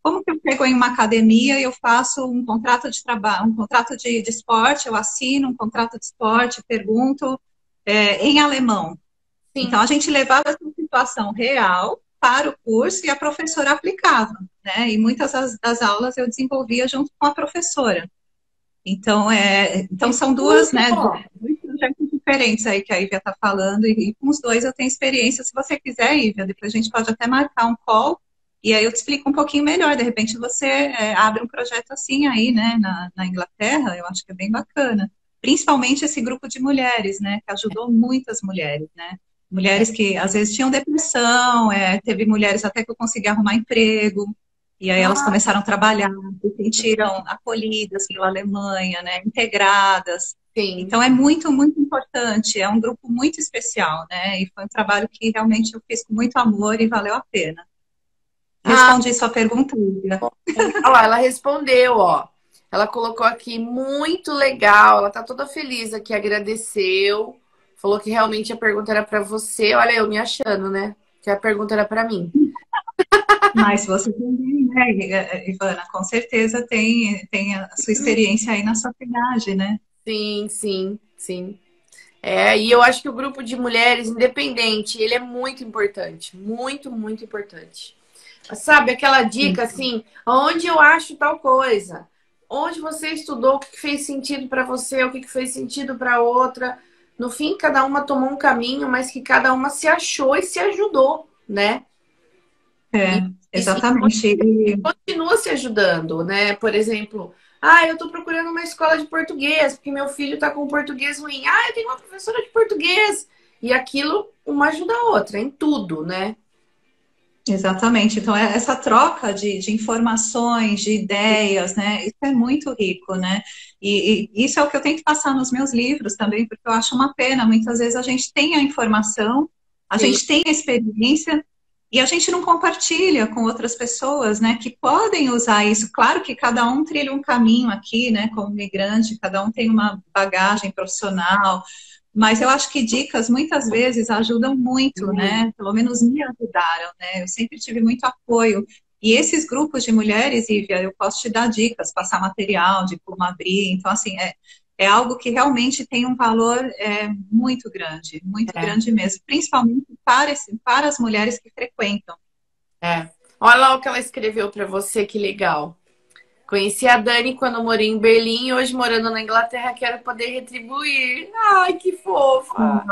como que eu pego em uma academia e eu faço um contrato de trabalho, um contrato de esporte, eu assino um contrato de esporte, pergunto em alemão. Sim. Então, a gente levava essa situação real para o curso e a professora aplicava, né? E muitas das aulas eu desenvolvia junto com a professora. Então, então são duas, né, dois projetos diferentes aí que a Ívia está falando, e com os dois eu tenho experiência. Se você quiser, Ívia, depois a gente pode até marcar um call, e aí eu te explico um pouquinho melhor. De repente você abre um projeto assim aí, né, na Inglaterra, eu acho que é bem bacana. Principalmente esse grupo de mulheres, né, que ajudou muitas mulheres, né. Mulheres que às vezes tinham depressão, teve mulheres até que eu consegui arrumar emprego, e aí elas começaram a trabalhar, se sentiram acolhidas pela Alemanha, né, integradas. Sim. Então é muito, muito importante, é um grupo muito especial, né, e foi um trabalho que realmente eu fiz com muito amor e valeu a pena. Respondi sua pergunta, Lívia. Olha lá, ela respondeu, ó. Ela colocou aqui, muito legal, ela tá toda feliz aqui, agradeceu, falou que realmente a pergunta era para você. Olha, eu me achando, né, que a pergunta era para mim. Mas você também, né, Ivana, com certeza tem a sua experiência aí na sua cidade, né? Sim, sim, sim. E eu acho que o grupo de mulheres independente, ele é muito importante. Muito, muito importante. Sabe, aquela dica assim, onde eu acho tal coisa? Onde você estudou, o que fez sentido para você, o que fez sentido para outra. No fim, cada uma tomou um caminho, mas que cada uma se achou e se ajudou, né? Exatamente. E continua se ajudando, né? Por exemplo, eu tô procurando uma escola de português, porque meu filho tá com português ruim. Eu tenho uma professora de português. E aquilo, uma ajuda a outra, em tudo, né? Exatamente. Então, essa troca de informações, de ideias, né? Isso é muito rico, né? E isso é o que eu tento passar nos meus livros também, porque eu acho uma pena. Muitas vezes a gente tem a informação, a gente tem a experiência, e a gente não compartilha com outras pessoas, né, que podem usar isso. Claro que cada um trilha um caminho aqui, né, como migrante, cada um tem uma bagagem profissional, mas eu acho que dicas muitas vezes ajudam muito, né, pelo menos me ajudaram, né, eu sempre tive muito apoio. E esses grupos de mulheres, Ívia, eu posso te dar dicas, passar material de como abrir, então assim, é algo que realmente tem um valor muito grande mesmo, principalmente para as mulheres que frequentam. Olha lá o que ela escreveu para você, que legal. Conheci a Dani quando morei em Berlim e hoje morando na Inglaterra quero poder retribuir. Ai, que fofa!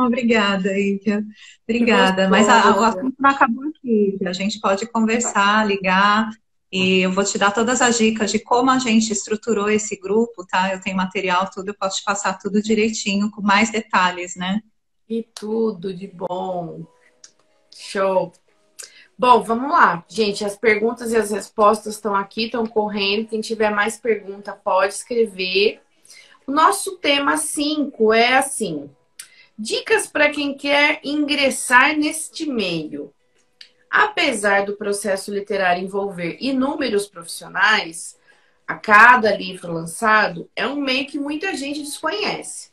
Obrigada, Ívia. Obrigada. Mas o assunto não acabou aqui. A gente pode conversar, ligar. E eu vou te dar todas as dicas de como a gente estruturou esse grupo, tá? Eu tenho material, tudo, eu posso te passar tudo direitinho, com mais detalhes, né? E tudo de bom. Show. Bom, vamos lá. Gente, as perguntas e as respostas estão aqui, estão correndo. Quem tiver mais pergunta pode escrever. O nosso tema 5 é assim: dicas para quem quer ingressar neste meio. Apesar do processo literário envolver inúmeros profissionais, a cada livro lançado é um meio que muita gente desconhece.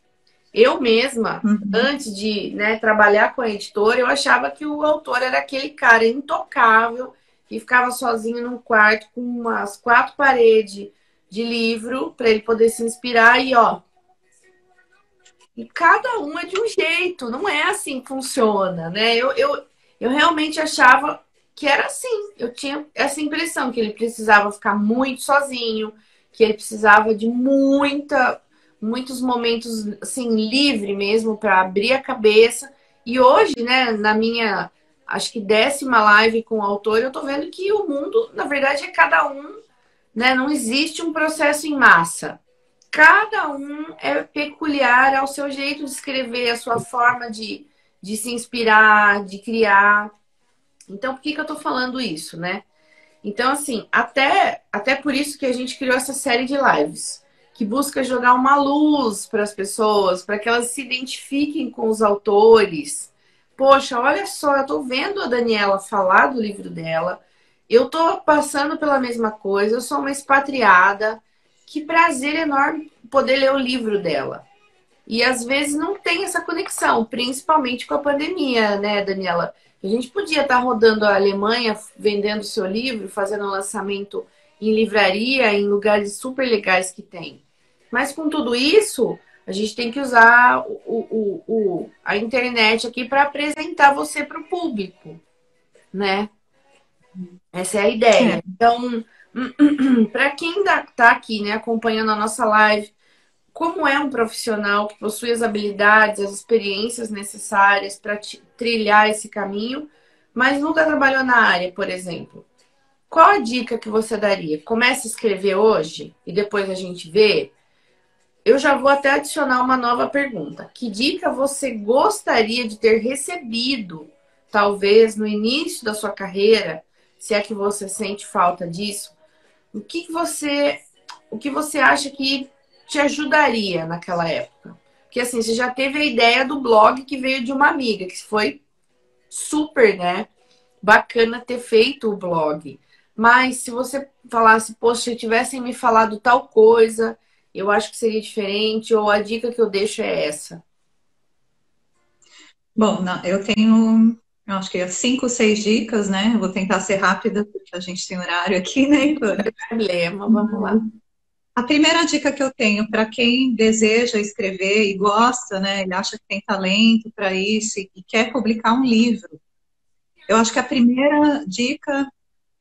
Eu mesma, antes de trabalhar com a editora, eu achava que o autor era aquele cara intocável que ficava sozinho num quarto com umas 4 paredes de livro para ele poder se inspirar e cada um é de um jeito, não é assim que funciona, né? Eu realmente achava que era assim. Eu tinha essa impressão que ele precisava ficar muito sozinho, que ele precisava de muitos momentos assim, livre mesmo para abrir a cabeça. E hoje, né, na minha, acho que 10ª live com o autor, eu tô vendo que o mundo, na verdade, é cada um, né? Não existe um processo em massa. Cada um é peculiar ao seu jeito de escrever, a sua forma de se inspirar, de criar. Então, por que eu tô falando isso, né? Então, assim, até por isso que a gente criou essa série de lives, que busca jogar uma luz para as pessoas, para que elas se identifiquem com os autores. Poxa, olha só, eu tô vendo a Daniela falar do livro dela, eu tô passando pela mesma coisa, eu sou uma expatriada. Que prazer enorme poder ler o livro dela. E às vezes não tem essa conexão, principalmente com a pandemia, né, Daniela? A gente podia estar rodando a Alemanha, vendendo seu livro, fazendo lançamento em livraria, em lugares super legais que tem. Mas com tudo isso, a gente tem que usar a internet aqui para apresentar você para o público, né? Essa é a ideia. Então, para quem ainda está aqui, né, acompanhando a nossa live, como é um profissional que possui as habilidades, as experiências necessárias para trilhar esse caminho, mas nunca trabalhou na área, por exemplo? Qual a dica que você daria? Comece a escrever hoje e depois a gente vê? Eu já vou até adicionar uma nova pergunta. Que dica você gostaria de ter recebido, talvez no início da sua carreira, se é que você sente falta disso? O que você acha que te ajudaria naquela época? Porque assim, você já teve a ideia do blog que veio de uma amiga, que foi super, né? Bacana ter feito o blog. Mas se você falasse, poxa, se tivessem me falado tal coisa, eu acho que seria diferente, ou a dica que eu deixo é essa. Bom, eu tenho, eu acho que 5, 6 dicas, né? Eu vou tentar ser rápida, porque a gente tem horário aqui, né, Ivana? Não tem problema, vamos lá. A primeira dica que eu tenho para quem deseja escrever e gosta, né? Ele acha que tem talento para isso e quer publicar um livro. Eu acho que a primeira dica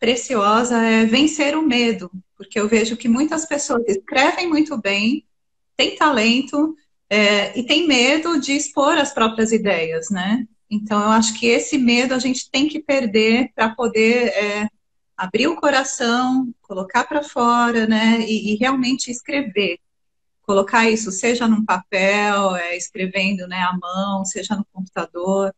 preciosa é vencer o medo, porque eu vejo que muitas pessoas escrevem muito bem, têm talento, e têm medo de expor as próprias ideias, né? Então, eu acho que esse medo a gente tem que perder para poder abrir o coração, colocar para fora, né? E realmente escrever. Colocar isso, seja num papel, escrevendo, né, à mão, seja no computador.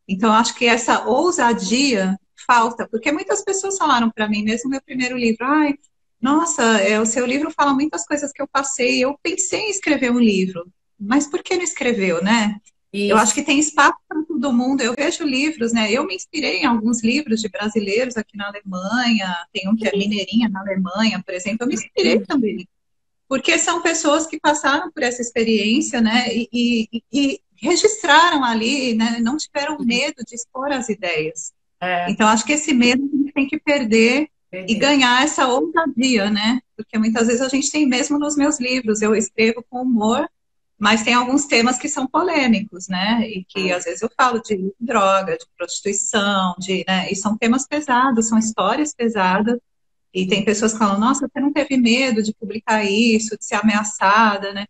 Então, acho que essa ousadia falta, porque muitas pessoas falaram para mim, mesmo meu primeiro livro, ai, nossa, o seu livro fala muitas coisas que eu passei, eu pensei em escrever um livro, mas por que não escreveu, né? Eu acho Isso. que tem espaço para todo mundo. Eu vejo livros, né? Eu me inspirei em alguns livros de brasileiros aqui na Alemanha, tem um que é Mineirinha na Alemanha, por exemplo, eu me inspirei também porque são pessoas que passaram por essa experiência, né, e registraram ali, né, não tiveram medo de expor as ideias. É, Então, acho que esse medo a gente tem que perder e entendi. ganhar essa ousadia, né, porque muitas vezes a gente tem mesmo nos meus livros, eu escrevo com humor, mas tem alguns temas que são polêmicos, né, e que às vezes eu falo de droga, de prostituição, né, e são temas pesados, são histórias pesadas, e tem pessoas que falam, nossa, você não teve medo de publicar isso, de ser ameaçada, né?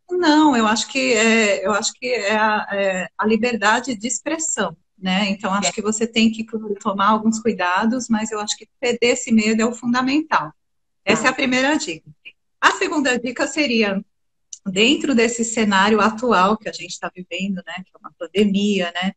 Não, eu acho que é a liberdade de expressão, né? Então, acho que você tem que claro, tomar alguns cuidados, mas eu acho que perder esse medo é o fundamental. Essa é a primeira dica. A segunda dica seria, dentro desse cenário atual que a gente está vivendo, né? Que é uma pandemia, né?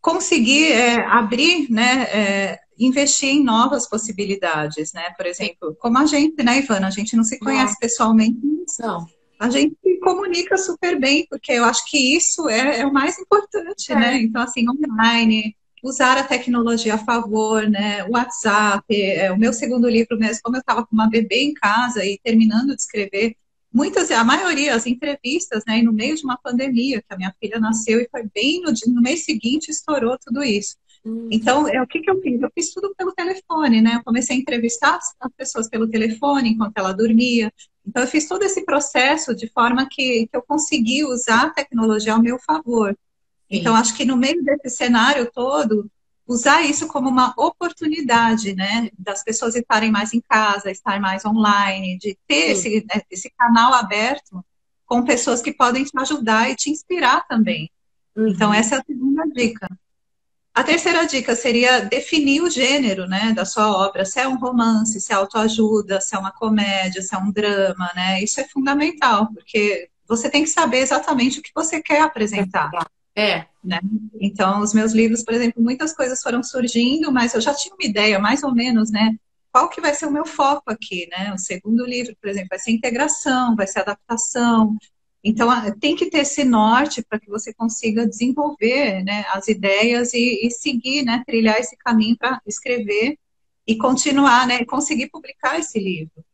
Conseguir abrir, né, investir em novas possibilidades, né? Por exemplo, como a gente, né, Ivana, a gente não se conhece Não, pessoalmente, mas não. a gente se comunica super bem, porque eu acho que isso é o mais importante, né? É. Então, assim, online, usar a tecnologia a favor, né? O WhatsApp, o meu segundo livro mesmo, como eu estava com uma bebê em casa e terminando de escrever, a maioria, as entrevistas, né? E no meio de uma pandemia, que a minha filha nasceu e foi bem no mês seguinte estourou tudo isso. Então, o que eu fiz? Eu fiz tudo pelo telefone, né? Eu comecei a entrevistar as pessoas pelo telefone enquanto ela dormia. Então, eu fiz todo esse processo de forma que eu consegui usar a tecnologia ao meu favor. Então, Sim. acho que no meio desse cenário todo, usar isso como uma oportunidade, né? Das pessoas estarem mais em casa, estar mais online, de ter Sim. esse canal aberto com pessoas que podem te ajudar e te inspirar também. Então, Uhum. essa é a segunda dica. A terceira dica seria definir o gênero, né, da sua obra, se é um romance, se é autoajuda, se é uma comédia, se é um drama, né? Isso é fundamental, porque você tem que saber exatamente o que você quer apresentar, É. né? Então, os meus livros, por exemplo, muitas coisas foram surgindo, mas eu já tinha uma ideia, mais ou menos, né? Qual que vai ser o meu foco aqui, né? O segundo livro, por exemplo, vai ser integração, vai ser adaptação, então, tem que ter esse norte para que você consiga desenvolver, né, as ideias e seguir, né, trilhar esse caminho para escrever e continuar, né, conseguir publicar esse livro.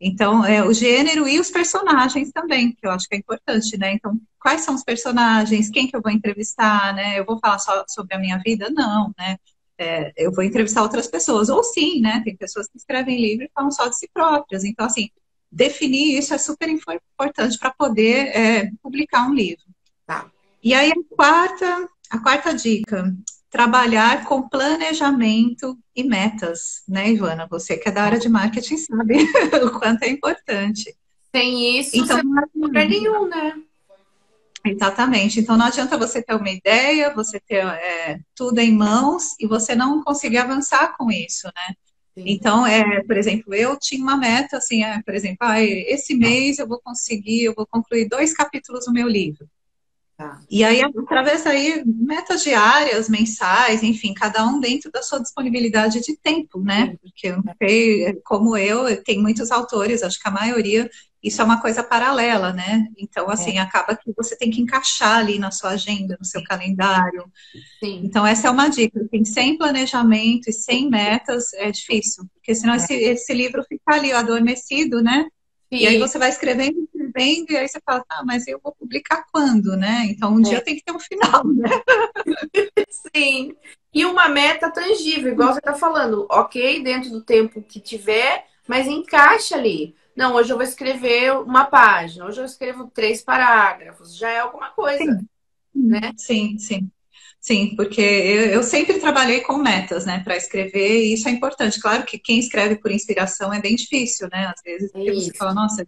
Então, o gênero e os personagens também, que eu acho que é importante, né? Então, quais são os personagens? Quem que eu vou entrevistar, né? Eu vou falar só sobre a minha vida? Não, né? Eu vou entrevistar outras pessoas. Ou sim, né? Tem pessoas que escrevem livro e falam só de si próprias. Então, assim, definir isso é super importante para poder publicar um livro. Tá. E aí, a quarta dica, trabalhar com planejamento e metas, né, Ivana? Você que é da área de marketing sabe o quanto é importante. Sem isso, Então, você não tem lugar nenhum, né? Exatamente. Então, não adianta você ter uma ideia, você ter tudo em mãos e você não conseguir avançar com isso, né? Sim. Então, por exemplo, eu tinha uma meta, assim, por exemplo, esse mês eu vou concluir 2 capítulos do meu livro. Tá. E aí, através daí, metas diárias, mensais, enfim, cada um dentro da sua disponibilidade de tempo, né? Porque, como eu tenho muitos autores, acho que a maioria, isso é uma coisa paralela, né? Então, assim, acaba que você tem que encaixar ali na sua agenda, no seu calendário. Sim. Então, essa é uma dica. Assim, sem planejamento e sem metas é difícil, porque senão esse livro fica ali adormecido, né? Sim. E aí você vai escrevendo, e aí você fala, mas eu vou publicar quando, né? Então, um dia tem que ter um final, né? Sim. E uma meta tangível, igual você tá falando. Ok, dentro do tempo que tiver, mas encaixa ali. Não, hoje eu vou escrever uma página, hoje eu escrevo 3 parágrafos. Já é alguma coisa, sim. né? Sim, sim. Sim, porque eu sempre trabalhei com metas, né, para escrever, e isso é importante. Claro que quem escreve por inspiração é bem difícil, né? Às vezes, porque você fala, nossa,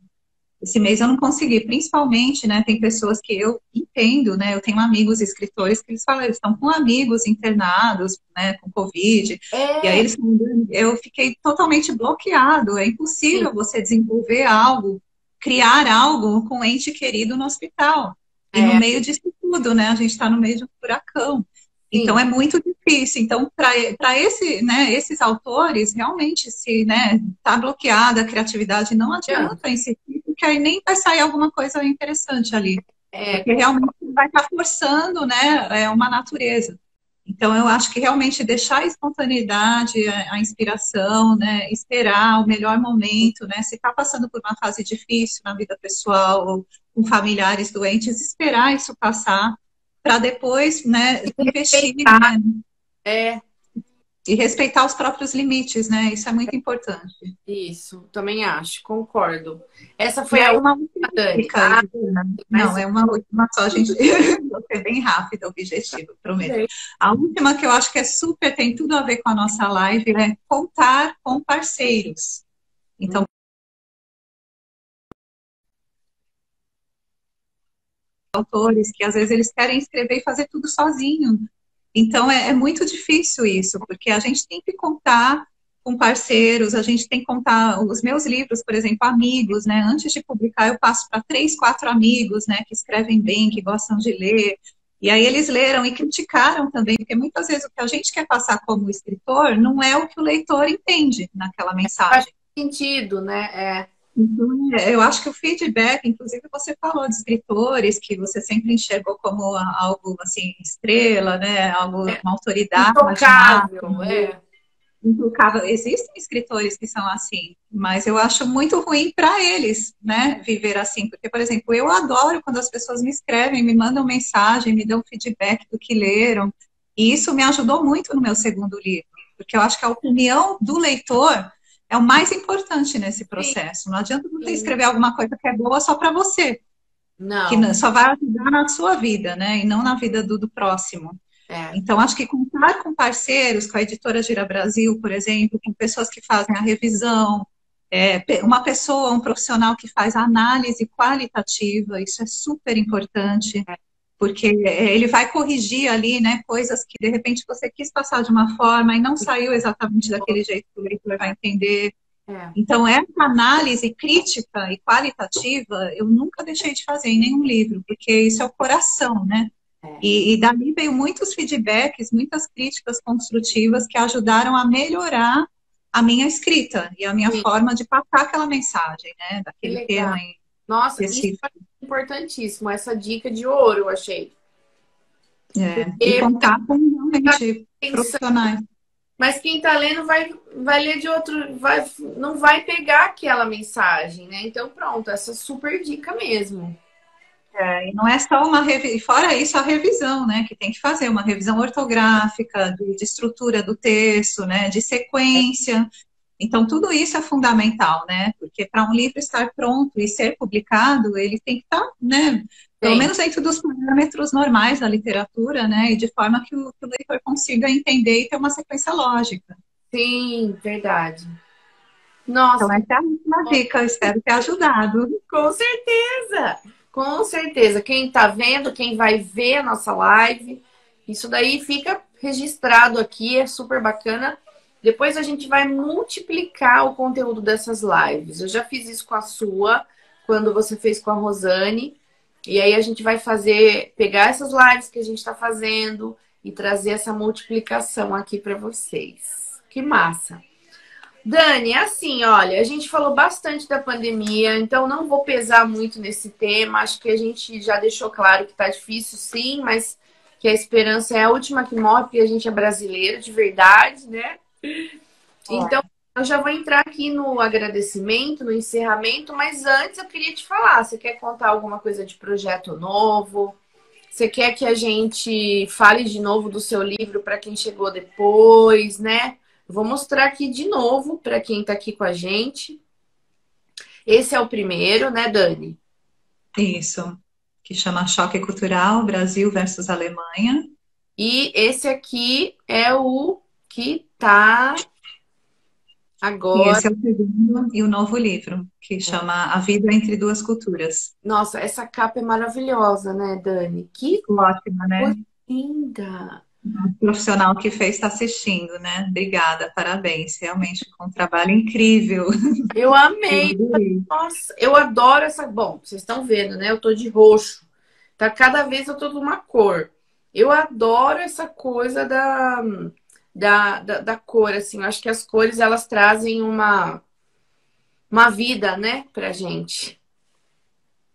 esse mês eu não consegui. Principalmente, né, tem pessoas que eu entendo, né? Eu tenho amigos escritores que eles falam, eles estão com amigos internados, né, com Covid, e aí eles falam, eu fiquei totalmente bloqueado. É impossível você desenvolver algo, criar algo com um ente querido no hospital. E no meio disso tudo, né? A gente está no meio de um furacão. Então, é muito difícil. Então, para esses autores, realmente, se tá bloqueada a criatividade, não adianta insistir, porque aí nem vai sair alguma coisa interessante ali. Porque realmente vai estar forçando, né, uma natureza. Então, eu acho que realmente deixar a espontaneidade, a inspiração, né, esperar o melhor momento, né, se está passando por uma fase difícil na vida pessoal, ou com familiares doentes, esperar isso passar para depois, né, investir, né, e respeitar os próprios limites, né, isso é muito importante. Isso, também acho, concordo. Essa foi a última, Dani. Não, é uma última só, gente. Vou ser bem rápida, objetivo, prometo. A última que eu acho que tem tudo a ver com a nossa live, é contar com parceiros. Então, autores que às vezes eles querem escrever e fazer tudo sozinho. Então, é muito difícil isso, porque a gente tem que contar com parceiros, a gente tem que contar os meus livros, por exemplo, amigos, né? Antes de publicar, eu passo para 3, 4 amigos, né? Que escrevem bem, que gostam de ler. E aí eles leram e criticaram também, porque muitas vezes o que a gente quer passar como escritor não é o que o leitor entende naquela mensagem. Faz sentido, né? Então, eu acho que o feedback, inclusive você falou de escritores que você sempre enxergou como algo assim, estrela, né? Algo, uma autoridade. Intocável, Intocável. Existem escritores que são assim, mas eu acho muito ruim para eles, né? Viver assim. Porque, por exemplo, eu adoro quando as pessoas me escrevem, me mandam mensagem, me dão feedback do que leram. E isso me ajudou muito no meu segundo livro, porque eu acho que a opinião do leitor é o mais importante nesse processo. Não adianta você escrever alguma coisa que é boa só para você. Não. Que só vai ajudar na sua vida, né? E não na vida do próximo. Então, acho que contar com parceiros, com a editora Gira Brasil, por exemplo, com pessoas que fazem a revisão, uma pessoa, um profissional que faz a análise qualitativa, isso é super importante, porque ele vai corrigir ali, né, coisas que de repente você quis passar de uma forma e não saiu exatamente daquele jeito que o leitor vai entender. Então, essa análise crítica e qualitativa eu nunca deixei de fazer em nenhum livro, porque isso é o coração, né? E dali veio muitos feedbacks, muitas críticas construtivas que ajudaram a melhorar a minha escrita e a minha forma de passar aquela mensagem, né? Daquele tema. Nossa, isso é importantíssimo, essa dica de ouro, eu achei. E contar com realmente profissionais. Mas quem tá lendo vai ler de outro, não vai pegar aquela mensagem, né? Então, pronto, essa super dica mesmo. E não é só uma revisão, fora isso, a revisão, né? Que tem que fazer uma revisão ortográfica, de estrutura do texto, né? De sequência. Então, tudo isso é fundamental, né? Porque para um livro estar pronto e ser publicado, ele tem que estar, né? Pelo menos dentro dos parâmetros normais da literatura, né? E de forma que o leitor consiga entender e ter uma sequência lógica. Sim, verdade. Nossa. Então, essa é a última dica, espero ter ajudado. Com certeza! Com certeza. Quem está vendo, quem vai ver a nossa live, isso daí fica registrado aqui, é super bacana. Depois a gente vai multiplicar o conteúdo dessas lives. Eu já fiz isso com a sua, quando você fez com a Rosane. E aí a gente vai pegar essas lives que a gente está fazendo e trazer essa multiplicação aqui para vocês. Que massa! Dani, assim, olha, a gente falou bastante da pandemia, então não vou pesar muito nesse tema. Acho que a gente já deixou claro que tá difícil, sim, mas que a esperança é a última que morre, porque a gente é brasileiro de verdade, né? Então, eu já vou entrar aqui no agradecimento, no encerramento, mas antes eu queria te falar, você quer contar alguma coisa de projeto novo? Você quer que a gente fale de novo do seu livro para quem chegou depois, né? Vou mostrar aqui de novo para quem está aqui com a gente. Esse é o primeiro, né, Dani? Isso, que chama Choque Cultural, Brasil versus Alemanha. E esse aqui é o que tá agora. E esse é o segundo e o novo livro, que chama A Vida Entre Duas Culturas. Nossa, essa capa é maravilhosa, né, Dani? Que ótima, né? Linda! O profissional que fez está assistindo, né? Obrigada, parabéns. Realmente com um trabalho incrível. Eu amei. Nossa, eu adoro essa. Bom, vocês estão vendo, né? Eu tô de roxo. Tá, cada vez eu tô de uma cor. Eu adoro essa coisa da cor, assim. Eu acho que as cores, elas trazem uma vida, né, pra gente.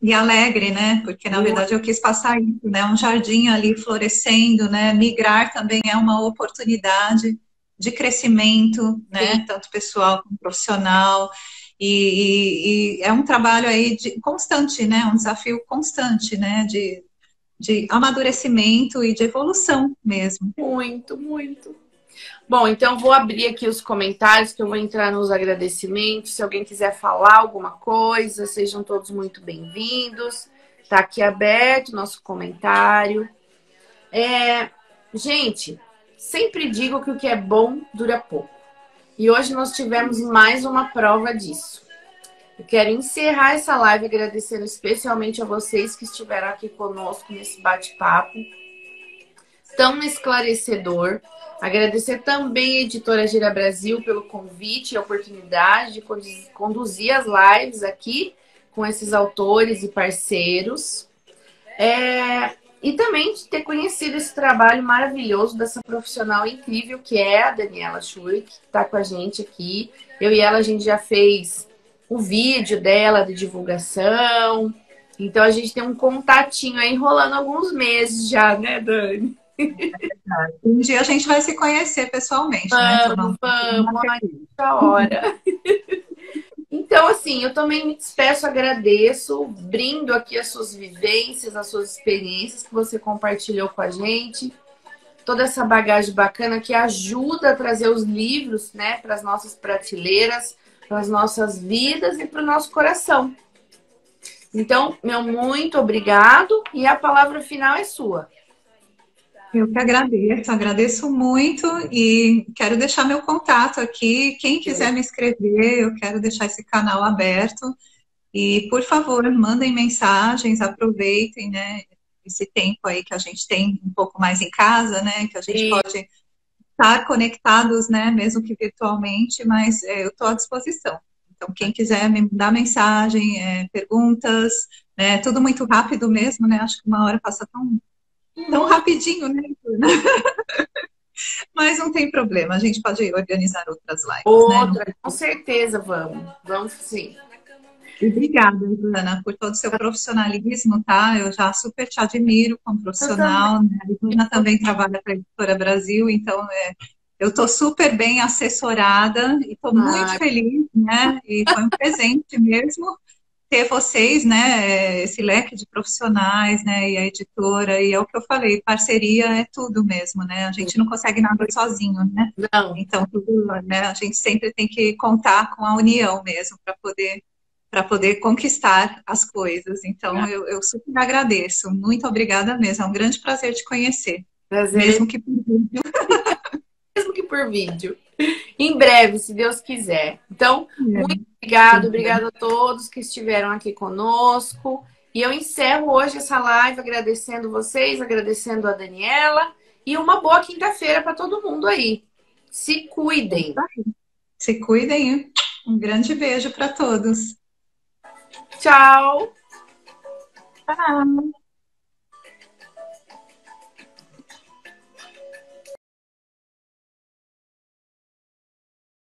E alegre, né? Porque, na verdade, eu quis passar isso, né? Um jardim ali florescendo, né? Migrar também é uma oportunidade de crescimento, né? Tanto pessoal como profissional. E é um trabalho aí constante, né? Um desafio constante, né? De amadurecimento e de evolução mesmo. Muito, muito. Bom, então vou abrir aqui os comentários, que eu vou entrar nos agradecimentos. Se alguém quiser falar alguma coisa, sejam todos muito bem-vindos. Tá aqui aberto o nosso comentário. Gente, sempre digo que o que é bom dura pouco. E hoje nós tivemos mais uma prova disso. Eu quero encerrar essa live agradecendo especialmente a vocês que estiveram aqui conosco nesse bate-papo tão esclarecedor. Agradecer também a Editora Gira Brasil pelo convite e a oportunidade de conduzir as lives aqui com esses autores e parceiros. E também de ter conhecido esse trabalho maravilhoso dessa profissional incrível que é a Daniela Schurk, que está com a gente aqui. Eu e ela, a gente já fez o vídeo dela de divulgação. Então, a gente tem um contatinho aí rolando alguns meses já, né, Dani? Um dia a gente vai se conhecer pessoalmente, vamos, né? Muita hora. Então, assim, eu também me despeço, agradeço, brindo aqui as suas vivências, as suas experiências que você compartilhou com a gente, toda essa bagagem bacana que ajuda a trazer os livros, né, para as nossas prateleiras, para as nossas vidas e para o nosso coração. Então, meu muito obrigado e a palavra final é sua. Eu que agradeço muito e quero deixar meu contato aqui. Quem quiser me escrever, eu quero deixar esse canal aberto. E, por favor, mandem mensagens, aproveitem, né, esse tempo aí que a gente tem um pouco mais em casa, né, que a gente pode estar conectados, né, mesmo que virtualmente, mas eu estou à disposição. Então, quem quiser me mandar mensagem, perguntas, né, tudo muito rápido mesmo, né, acho que uma hora passa tão rapidinho, né? Mas não tem problema, a gente pode organizar outras lives, né? Com certeza, vamos sim. E obrigada, Ivana, por todo o seu profissionalismo, tá? Eu já super te admiro como profissional, né? A Ivana também trabalha para a Editora Brasil, então eu tô super bem assessorada e tô muito feliz, né? E foi um presente mesmo ter vocês, né? Esse leque de profissionais, né? E a editora, e é o que eu falei, parceria é tudo mesmo, né? A gente não consegue nada sozinho, né? Não. Então, tudo, né? A gente sempre tem que contar com a união mesmo para poder conquistar as coisas. Então, eu super agradeço. Muito obrigada mesmo. É um grande prazer te conhecer. Prazer. Mesmo que por vídeo. Mesmo que por vídeo. Em breve, se Deus quiser. Então, muito obrigada a todos que estiveram aqui conosco. E eu encerro hoje essa live agradecendo vocês, agradecendo a Daniela. E uma boa quinta-feira para todo mundo aí. Se cuidem. Se cuidem. Um grande beijo para todos. Tchau. Tchau.